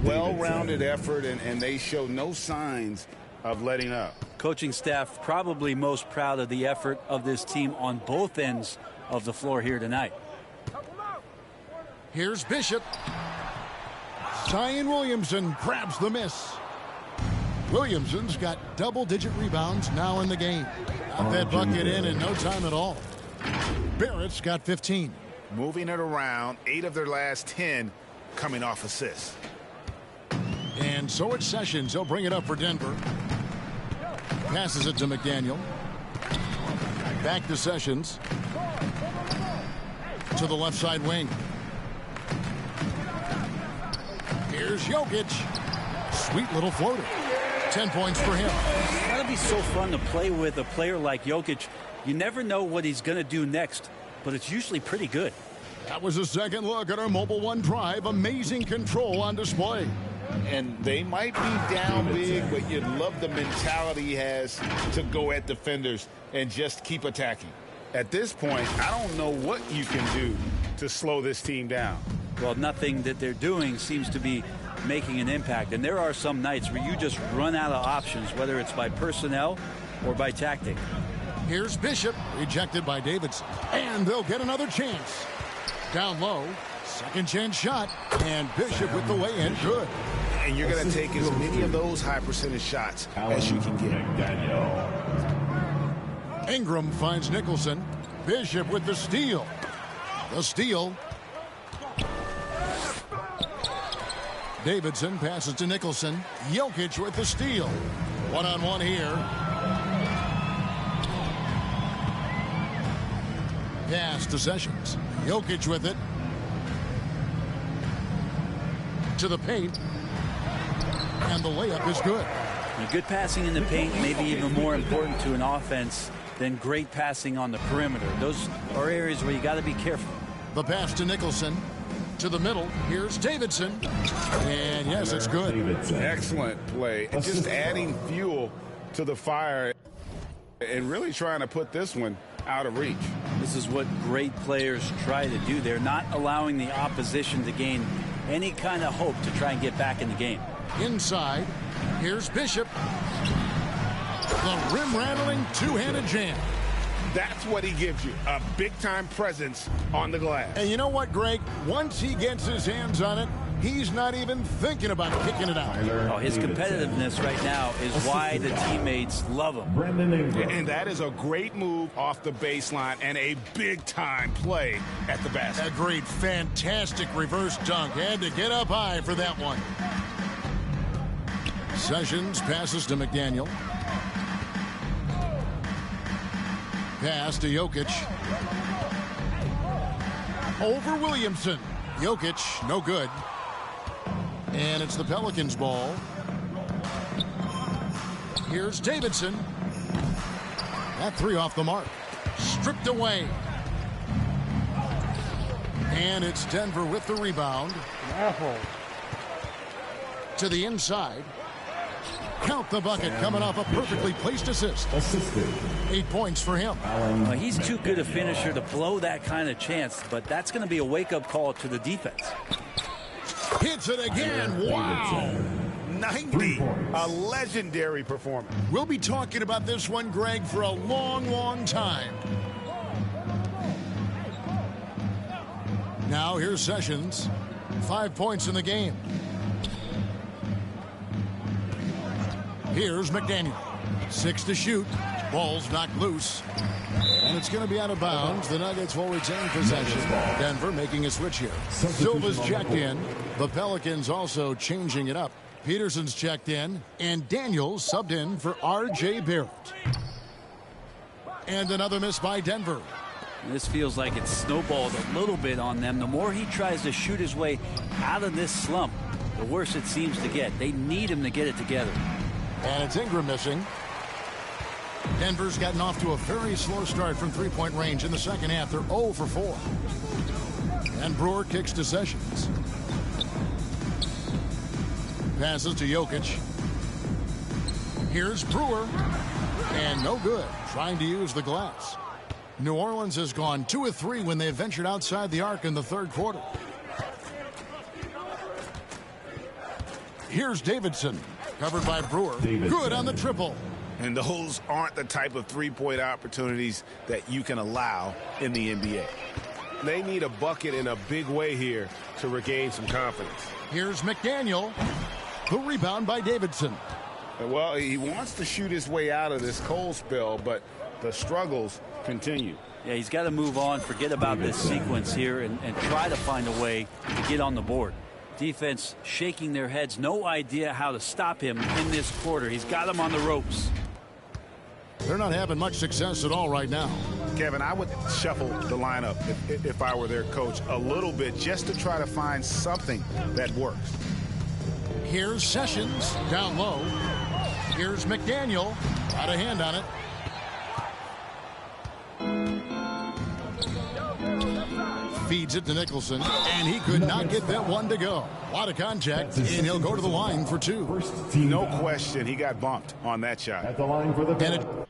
Well-rounded effort, and they show no signs of letting up. Coaching staff probably most proud of the effort of this team on both ends of the floor here tonight. Here's Bishop. Zion Williamson grabs the miss. Williamson's got double-digit rebounds now in the game. Got that bucket in no time at all. Barrett's got 15. Moving it around, 8 of their last 10 coming off assists. And so it's Sessions. He'll bring it up for Denver. Passes it to McDaniel. Back to Sessions. To the left side wing. Here's Jokic. Sweet little floater. 10 points for him. It's got to be so fun to play with a player like Jokic. You never know what he's going to do next, but it's usually pretty good. That was a second look at our Mobile One Drive. Amazing control on display. And they might be down big, but you love the mentality he has to go at defenders and just keep attacking. At this point, I don't know what you can do to slow this team down. Well, nothing that they're doing seems to be making an impact. And there are some nights where you just run out of options, whether it's by personnel or by tactic. Here's Bishop, rejected by Davidson. And they'll get another chance. Down low, second chance shot, and Bishop with the lay-in, good. And you're going to take as many of those high percentage shots as you can get. Ingram finds Nicholson. Bishop with the steal. The steal. Davidson passes to Nicholson. Jokic with the steal. One-on-one here. Pass to Sessions. Jokic with it. To the paint. And the layup is good. Good passing in the paint may be even more important to an offense than great passing on the perimeter. Those are areas where you got to be careful. The pass to Nicholson. To the middle. Here's Davidson. And yes, it's good. Excellent play. And just adding fuel to the fire and really trying to put this one out of reach. This is what great players try to do. They're not allowing the opposition to gain any kind of hope to try and get back in the game. Inside, here's Bishop. The rim-rattling two-handed jam. That's what he gives you, a big-time presence on the glass. And you know what, Greg? Once he gets his hands on it, he's not even thinking about kicking it out. Oh, his competitiveness right now is why the teammates love him. And that is a great move off the baseline and a big-time play at the basket. Agreed. Fantastic reverse dunk. Had to get up high for that one. Sessions passes to McDaniel. Pass to Jokic. Over Williamson. Jokic, no good. And it's the Pelicans' ball. Here's Davidson. That three off the mark. Stripped away. And it's Denver with the rebound. To the inside. Count the bucket coming off a perfectly placed assist. 8 points for him. Well, he's too good a finisher to blow that kind of chance, but that's going to be a wake-up call to the defense. Hits it again. Wow. 90. A legendary performance. We'll be talking about this one, Greg, for a long, long time. Now here's Sessions. 5 points in the game. Here's McDaniel. 6 to shoot. Ball's knocked loose. And it's going to be out of bounds. The Nuggets will retain possession. Denver making a switch here. Silva's checked in. The Pelicans also changing it up. Peterson's checked in. And Daniels subbed in for R.J. Barrett. And another miss by Denver. This feels like it's snowballed a little bit on them. The more he tries to shoot his way out of this slump, the worse it seems to get. They need him to get it together. And it's Ingram missing. Denver's gotten off to a very slow start from three-point range in the second half. They're 0 for 4. And Brewer kicks to Sessions. Passes to Jokic. Here's Brewer. And no good. Trying to use the glass. New Orleans has gone 2 of 3 when they ventured outside the arc in the third quarter. Here's Davidson. Covered by Brewer. Good on the triple. And those aren't the type of three-point opportunities that you can allow in the NBA. They need a bucket in a big way here to regain some confidence. Here's McDaniel. The rebound by Davidson. Well, he wants to shoot his way out of this cold spell, but the struggles continue. Yeah, he's got to move on, forget about this sequence here, and try to find a way to get on the board. Defense shaking their heads, no idea how to stop him in this quarter. He's got him on the ropes. They're not having much success at all right now. Kevin, I would shuffle the lineup if I were their coach a little bit just to try to find something that works. Here's Sessions down low. Here's McDaniel. Got a hand on it. Feeds it to Nicholson, and he could not get that one to go. A lot of contact, and he'll go to the line for two. No question, he got bumped on that shot. At the line for the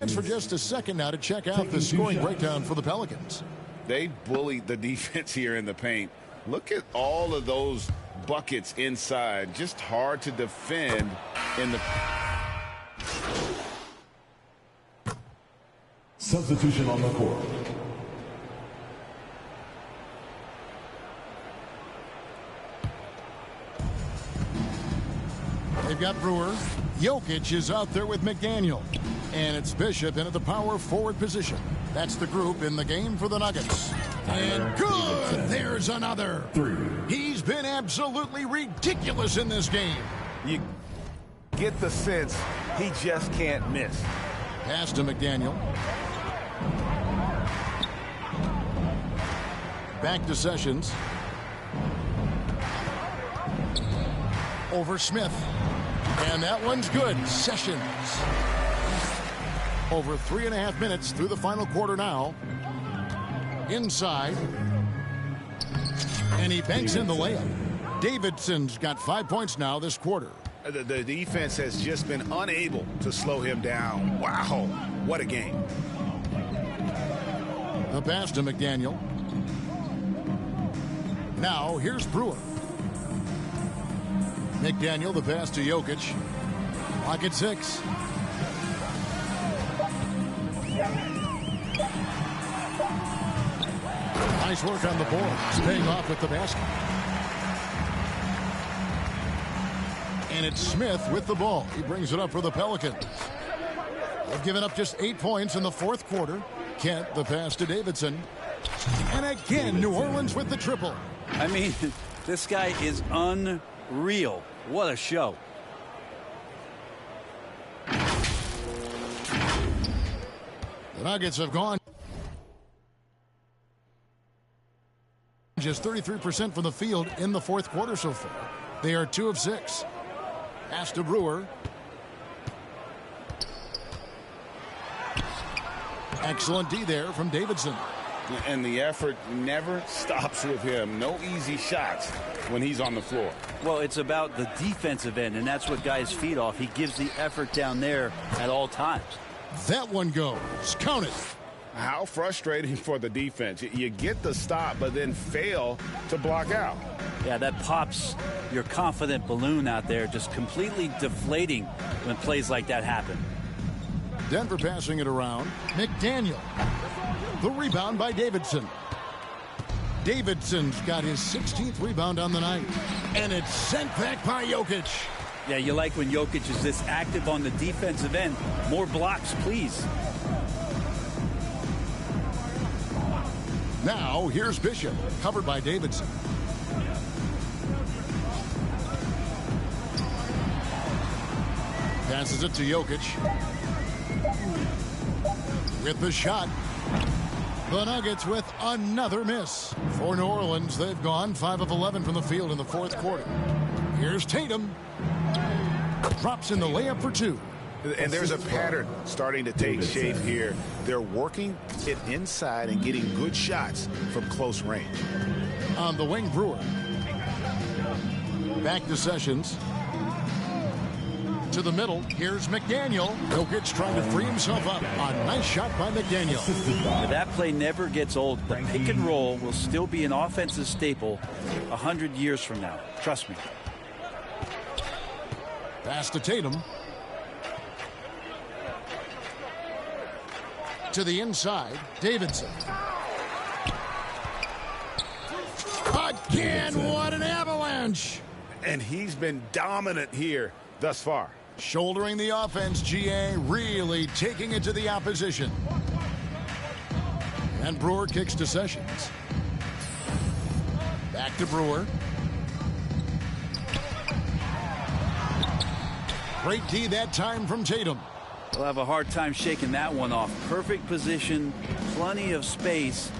It's for just a second now to check out the scoring breakdown for the Pelicans. They bullied the defense here in the paint. Look at all of those buckets inside. Just hard to defend in the... Substitution on the court. They've got Brewer. Jokic is out there with McDaniel. And it's Bishop in at the power forward position. That's the group in the game for the Nuggets. And good! There's another. He's been absolutely ridiculous in this game. You get the sense he just can't miss. Pass to McDaniel. Back to Sessions. Over Smith. And that one's good. Sessions. Over 3.5 minutes through the final quarter now. Inside. And he banks in the layup. Davidson's got 5 points now this quarter. The defense has just been unable to slow him down. Wow, what a game. A pass to McDaniel. Now here's Brewer. McDaniel, the pass to Jokic. Clock at 6. Nice work on the boards, paying off with the basket. And it's Smith with the ball. He brings it up for the Pelicans. They've given up just 8 points in the fourth quarter. Kent, the pass to Davidson. And again, New Orleans with the triple. I mean, this guy is unreal. What a show. The Nuggets have gone just 33% from the field in the fourth quarter so far. They are 2 of 6. Pass to Brewer. Excellent D there from Davidson. And the effort never stops with him. No easy shots when he's on the floor. Well, it's about the defensive end, and that's what guys feed off. He gives the effort down there at all times. That one goes. Count it. How frustrating for the defense. You get the stop, but then fail to block out. Yeah, that pops your confident balloon out there, just completely deflating when plays like that happen. Denver passing it around. McDaniel. The rebound by Davidson. Davidson's got his 16th rebound on the night. And it's sent back by Jokic. Yeah, you like when Jokic is this active on the defensive end. More blocks, please. Now, here's Bishop, covered by Davidson. Passes it to Jokic. With the shot. The Nuggets with another miss. For New Orleans, they've gone 5 of 11 from the field in the fourth quarter. Here's Tatum. Drops in the layup for 2. And there's a pattern starting to take shape here. They're working it inside and getting good shots from close range. On the wing, Brewer. Back to Sessions. To the middle, here's McDaniel. Jokic trying to free himself up. A nice shot by McDaniel. That play never gets old. The pick and roll will still be an offensive staple 100 years from now. Trust me. Pass to Tatum. To the inside, Davidson. Again, what an avalanche! And he's been dominant here thus far. Shouldering the offense, GA, really taking it to the opposition. And Brewer kicks to Sessions. Back to Brewer. Great D that time from Tatum. They'll have a hard time shaking that one off. Perfect position, plenty of space.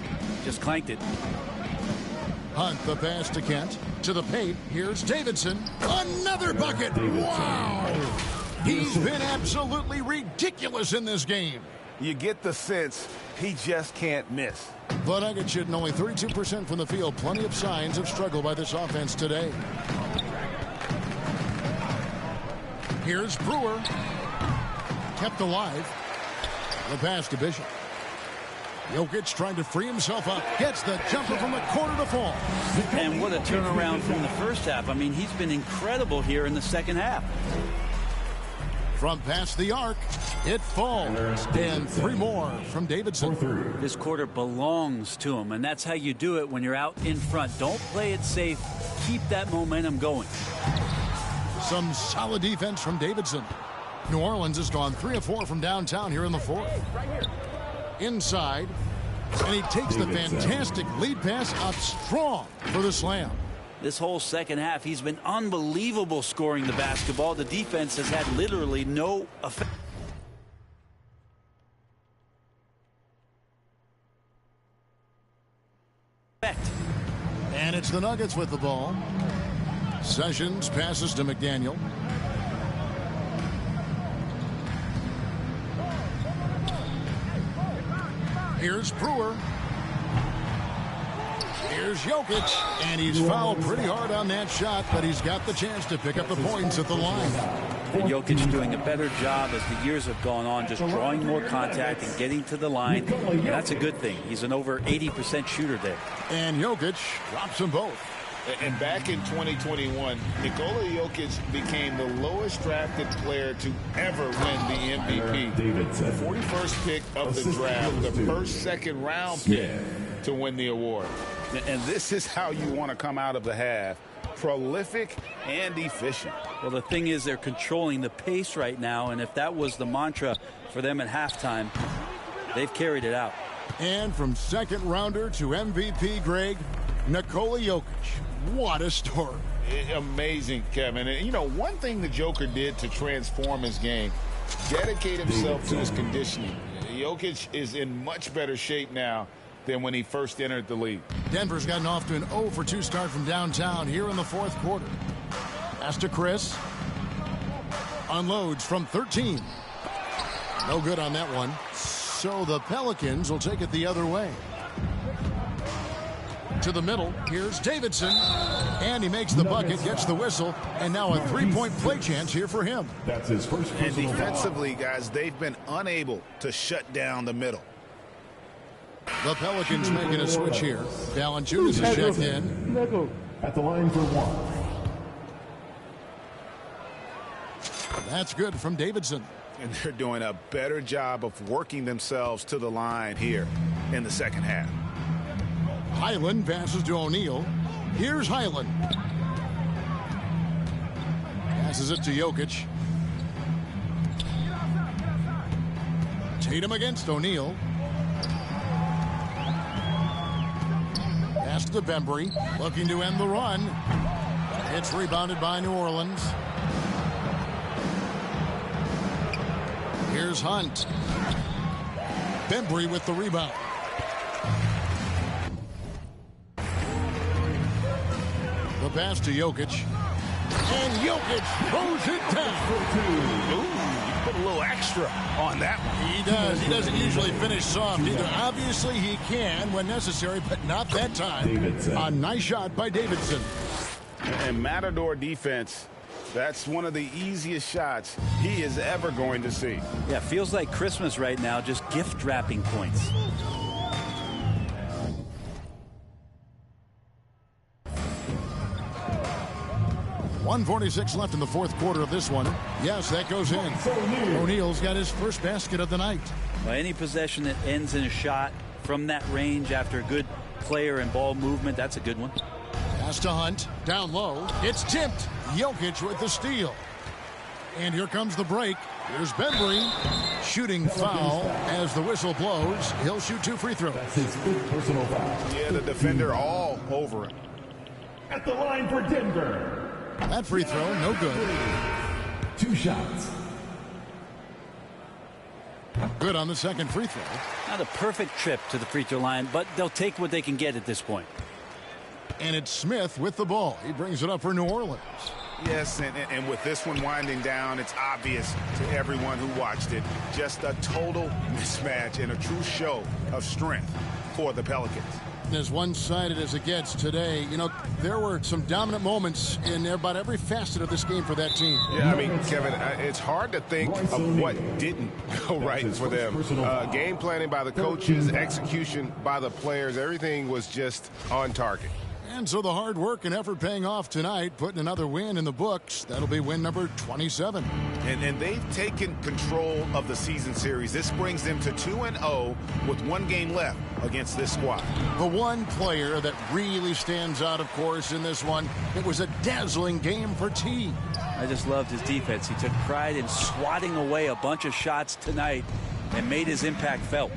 Just clanked it. Hunt the pass to Kent. To the paint. Here's Davidson. Another bucket. Wow. He's been absolutely ridiculous in this game. You get the sense he just can't miss. The Nuggets shooting only 32% from the field. Plenty of signs of struggle by this offense today. Here's Brewer. Kept alive. The pass to Bishop. Jokic trying to free himself up. Gets the jumper from the corner to fall. And what a turnaround from the first half. I mean, he's been incredible here in the second half. From past the arc, it falls. And 3 more from Davidson. This quarter belongs to him, and that's how you do it when you're out in front. Don't play it safe. Keep that momentum going. Some solid defense from Davidson. New Orleans has gone 3 of 4 from downtown here in the fourth. Inside, and he takes the fantastic lead pass up strong for the slam. This whole second half, he's been unbelievable scoring the basketball. The defense has had literally no effect. And it's the Nuggets with the ball. Sessions passes to McDaniel. Here's Brewer. Here's Jokic, and he's fouled pretty hard on that shot, but he's got the chance to pick up the points at the line. And Jokic doing a better job as the years have gone on, just drawing more contact and getting to the line. And that's a good thing. He's an over 80% shooter there. And Jokic drops them both. And back in 2021, Nikola Jokic became the lowest drafted player to ever win the MVP. The 41st pick of the draft, the first second-round pick to win the award. And this is how you want to come out of the half. Prolific and efficient. Well, the thing is they're controlling the pace right now, and if that was the mantra for them at halftime, they've carried it out. And from second rounder to MVP, Greg, Nikola Jokic. What a story. Amazing, Kevin. And, you know, one thing the Joker did to transform his game, dedicate himself to his conditioning. Jokic is in much better shape now than when he first entered the league. Denver's gotten off to an 0 for 2 start from downtown here in the fourth quarter. Pass to Chris. Unloads from 13. No good on that one. So the Pelicans will take it the other way. To the middle, here's Davidson, and he makes the bucket, gets the whistle, and now a 3-point play chance here for him. That's his first. And defensively, guys, they've been unable to shut down the middle. The Pelicans making a switch here. Valanciunas is checked in. At the line for 1. That's good from Davidson. And they're doing a better job of working themselves to the line here in the second half. Highland passes to O'Neal. Here's Highland. Passes it to Jokic. Tatum against O'Neal. Pass to Bembry. Looking to end the run. It's rebounded by New Orleans. Here's Hunt. Bembry with the rebound. The pass to Jokic. And Jokic throws it down. Ooh, you put a little extra on that one. He does. He doesn't usually finish soft either. Obviously, he can when necessary, but not that time. Davidson. A nice shot by Davidson. And Matador defense, that's one of the easiest shots he is ever going to see. Yeah, feels like Christmas right now, just gift wrapping points. .146 left in the fourth quarter of this one. Yes, that goes in. O'Neal's got his first basket of the night. Well, any possession that ends in a shot from that range after good player and ball movement, that's a good one. Pass to Hunt. Down low. It's tipped. Jokic with the steal. And here comes the break. Here's Bembry. Shooting foul as the whistle blows. He'll shoot 2 free throws. That's his 5th personal foul. Yeah, the defender all over him. At the line for Denver. That free throw, no good. 2 shots. Good on the second free throw. Not a perfect trip to the free throw line, but they'll take what they can get at this point. And it's Smith with the ball. He brings it up for New Orleans. Yes, and with this one winding down, it's obvious to everyone who watched it. Just a total mismatch and a true show of strength for the Pelicans. As one-sided as it gets today, you know, there were some dominant moments in about every facet of this game for that team. Yeah, I mean, Kevin, it's hard to think of what didn't go right for them. Game planning by the coaches, execution by the players, everything was just on target. And so the hard work and effort paying off tonight, putting another win in the books. That'll be win number 27. And they've taken control of the season series. This brings them to 2-0 with 1 game left against this squad. The one player that really stands out, of course, in this one, it was a dazzling game for T. I just loved his defense. He took pride in swatting away a bunch of shots tonight and made his impact felt.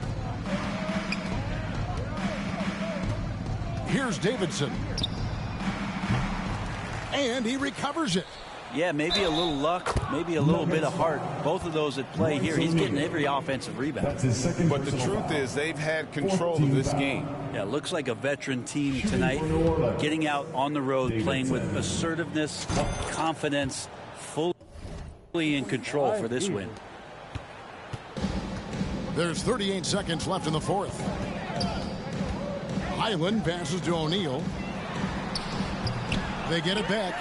Here's Davidson. And he recovers it. Yeah, maybe a little luck, maybe a little bit of heart. Both of those at play here. He's getting every offensive rebound. But the truth is they've had control of this game. Yeah, looks like a veteran team tonight. Getting out on the road, playing with assertiveness, confidence, fully in control for this win. There's 38 seconds left in the fourth. Highland passes to O'Neal. They get it back.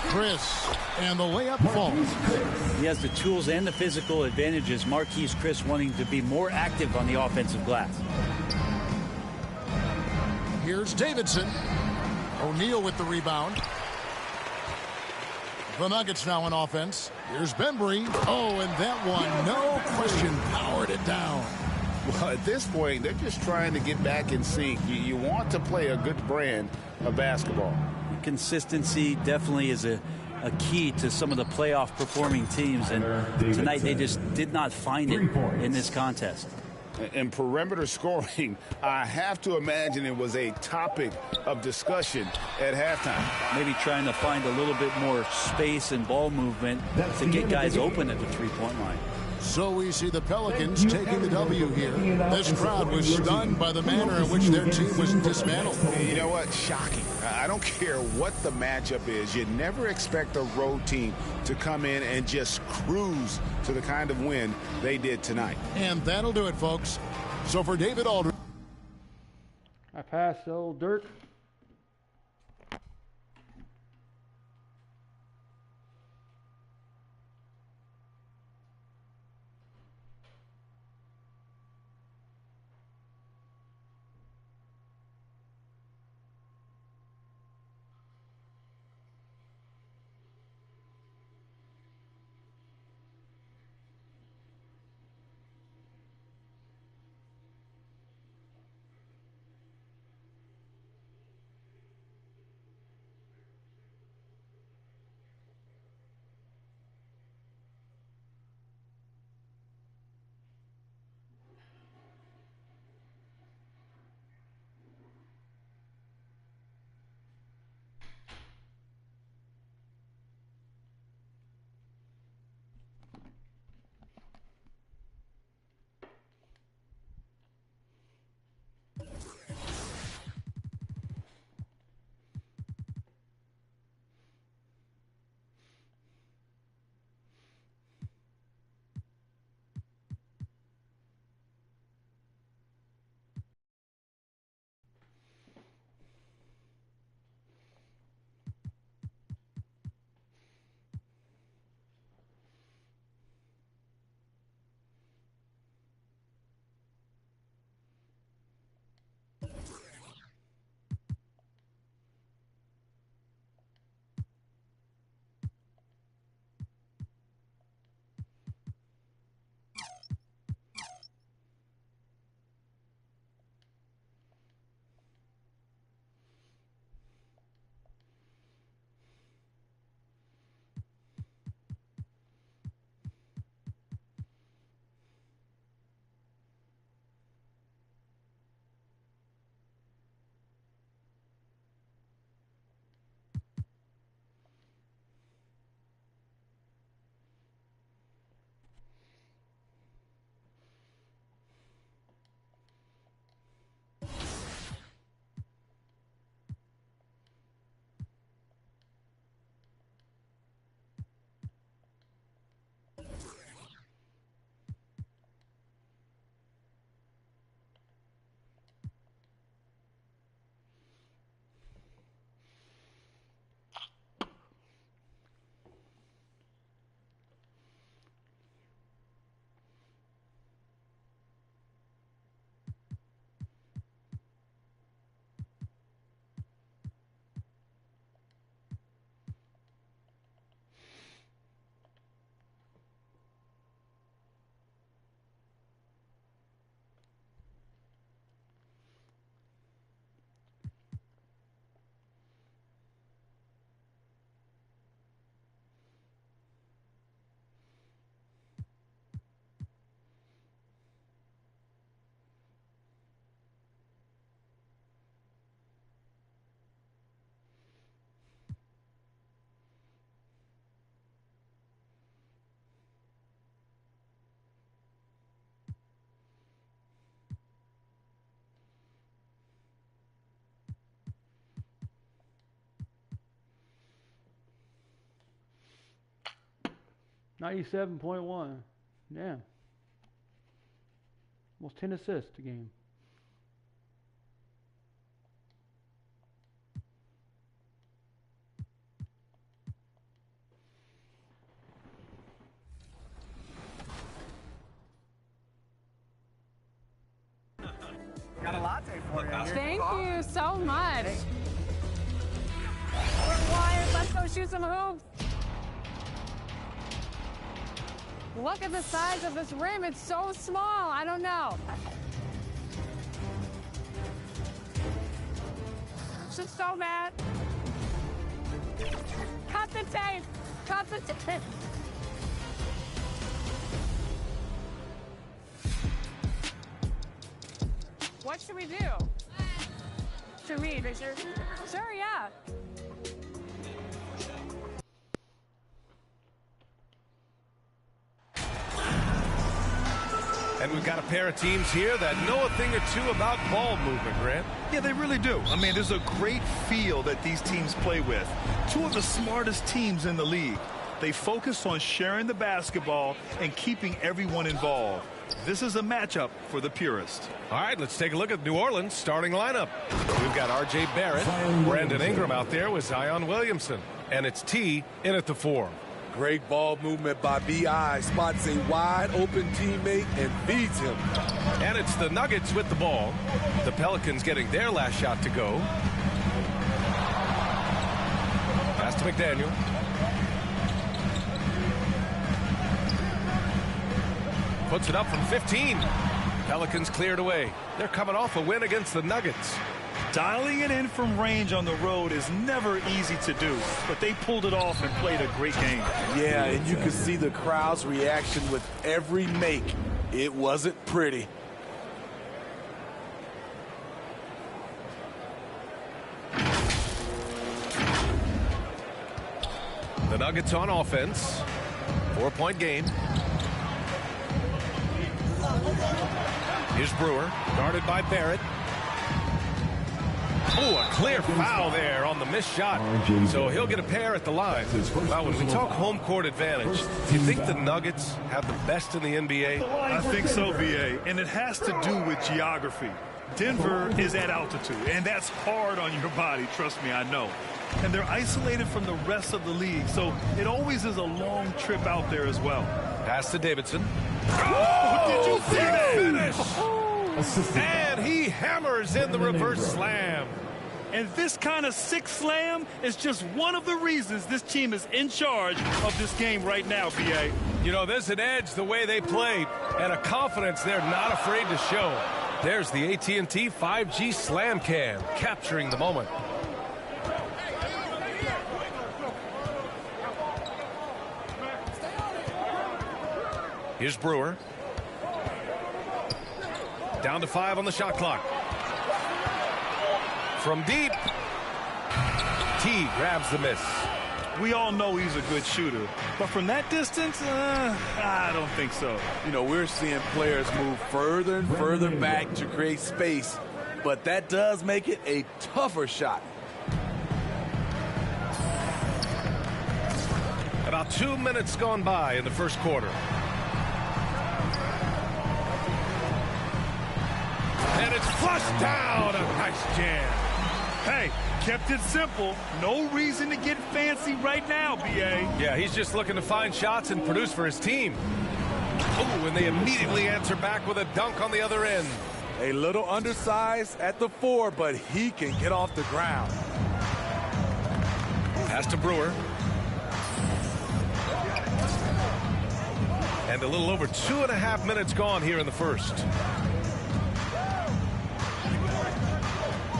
Chris, and the layup falls. He has the tools and the physical advantages. Marquise Chris wanting to be more active on the offensive glass. Here's Davidson. O'Neal with the rebound. The Nuggets now on offense. Here's Bembry. Oh, and that one, no question, powered it down. Well, at this point, they're just trying to get back in sync. You want to play a good brand of basketball. Consistency definitely is a key to some of the playoff performing teams, and tonight they just did not find it in this contest. And perimeter scoring, I have to imagine it was a topic of discussion at halftime. Maybe trying to find a little bit more space and ball movement to get guys open at the three-point line. So we see the Pelicans taking the W here. This crowd was stunned by the manner in which their team was dismantled. You know what? Shocking. I don't care what the matchup is. You never expect a road team to come in and just cruise to the kind of win they did tonight. And that'll do it, folks. So for David Aldridge. I pass old Dirt. 97.1. Yeah. Almost 10 assists a game. Got a latte for you. Thank you so much. We're wired. Let's go shoot some hoops. Look at the size of this rim. It's so small. I don't know. I'm just so mad. Cut the tape. Cut the tape. What should we do? Should we? Sure, yeah. And we've got a pair of teams here that know a thing or two about ball movement, Grant. Yeah, they really do. I mean, there's a great feel that these teams play with. Two of the smartest teams in the league. They focus on sharing the basketball and keeping everyone involved. This is a matchup for the purist. All right, let's take a look at New Orleans' starting lineup. We've got R.J. Barrett, Brandon Ingram out there with Zion Williamson. And it's T in at the 4. Great ball movement by B.I. Spots a wide open teammate and feeds him. And it's the Nuggets with the ball. The Pelicans getting their last shot to go. Pass to McDaniel. Puts it up from 15. Pelicans cleared away. They're coming off a win against the Nuggets. Dialing it in from range on the road is never easy to do, but they pulled it off and played a great game. Yeah, and you can see the crowd's reaction with every make. It wasn't pretty. The Nuggets on offense. 4-point game. Here's Brewer, guarded by Barrett. Oh, a clear foul there on the missed shot. So he'll get a pair at the line. Now, when we talk home court advantage, do you think the Nuggets have the best in the NBA? I think so, B.A., and it has to do with geography. Denver is at altitude, and that's hard on your body, trust me, I know. And they're isolated from the rest of the league, so it always is a long trip out there as well. Pass to Davidson. Oh, did you see that finish? And he hammers in the reverse slam. And this kind of sick slam is just one of the reasons this team is in charge of this game right now, B.A. You know, there's an edge the way they play and a confidence they're not afraid to show. There's the AT&T 5G Slam Cam capturing the moment. Here's Brewer. Down to 5 on the shot clock. From deep. T grabs the miss. We all know he's a good shooter, but from that distance, I don't think so. You know, we're seeing players move further and further back to create space, but that does make it a tougher shot. About 2 minutes gone by in the first quarter. And it's flushed down. A nice jam. Hey, kept it simple. No reason to get fancy right now, B.A. Yeah, he's just looking to find shots and produce for his team. Oh, and they immediately answer back with a dunk on the other end. A little undersized at the 4, but he can get off the ground. Pass to Brewer. And a little over 2.5 minutes gone here in the first.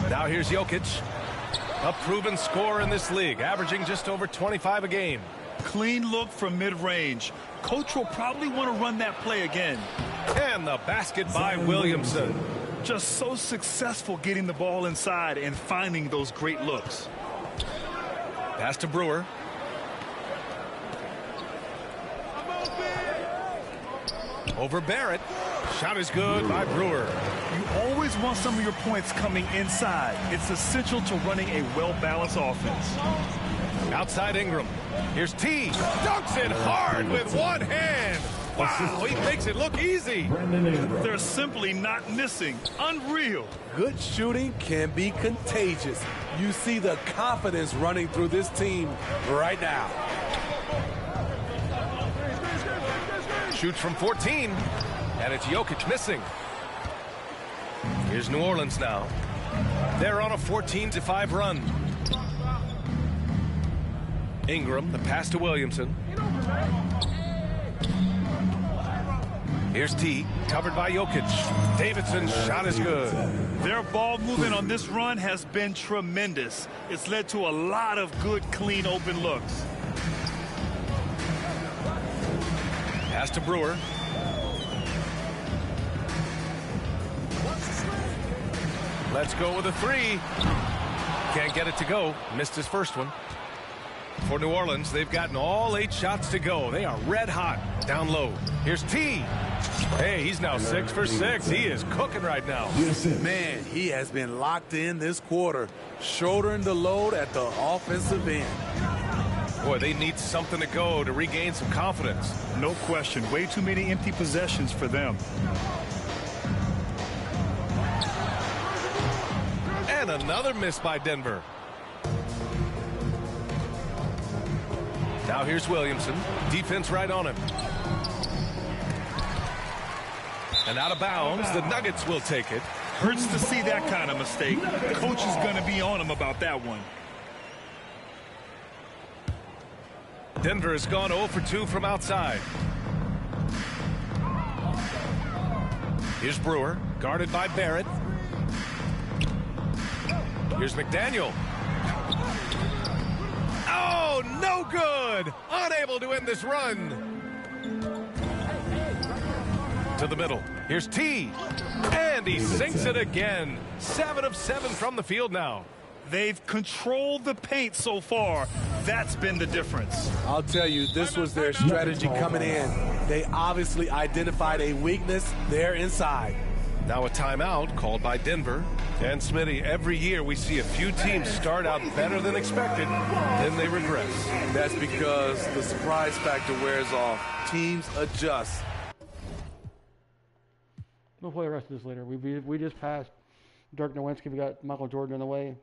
Now here's Jokic, a proven scorer in this league, averaging just over 25 a game. Clean look from mid-range. Coach will probably want to run that play again. And the basket by Williamson. Just so successful getting the ball inside and finding those great looks. Pass to Brewer. Over Barrett. Shot is good by Brewer. You always want some of your points coming inside. It's essential to running a well-balanced offense. Outside Ingram. Here's T. Dunks it hard with one hand. Wow, he makes it look easy. They're simply not missing. Unreal. Good shooting can be contagious. You see the confidence running through this team right now. Shoots from 14, and it's Jokic missing. Here's New Orleans now. They're on a 14-5 run. Ingram, the pass to Williamson. Here's T, covered by Jokic. Davidson's shot is good. Their ball movement on this run has been tremendous. It's led to a lot of good, clean, open looks. Pass to Brewer. Let's go with a three. Can't get it to go. Missed his first one. For New Orleans, they've gotten all 8 shots to go. They are red hot down low. Here's T. Hey, he's now 6 for 6. He is cooking right now. Man, he has been locked in this quarter, shouldering the load at the offensive end. Boy, they need something to go to regain some confidence. No question. Way too many empty possessions for them. And another miss by Denver. Now here's Williamson. Defense right on him. And out of bounds, the Nuggets will take it. Hurts to see that kind of mistake. The coach is going to be on him about that one. Denver has gone 0 for 2 from outside. Here's Brewer, guarded by Barrett. Here's McDaniel. Oh, no good! Unable to end this run. To the middle. Here's T. And he sinks it again. 7 of 7 from the field now. They've controlled the paint so far. That's been the difference. I'll tell you, this was their strategy coming in. They obviously identified a weakness there inside. Now a timeout called by Denver. And Smitty, every year we see a few teams start out better than expected, then they regress. That's because the surprise factor wears off. Teams adjust. We'll play the rest of this later. We just passed Dirk Nowitzki. We got Michael Jordan in the way.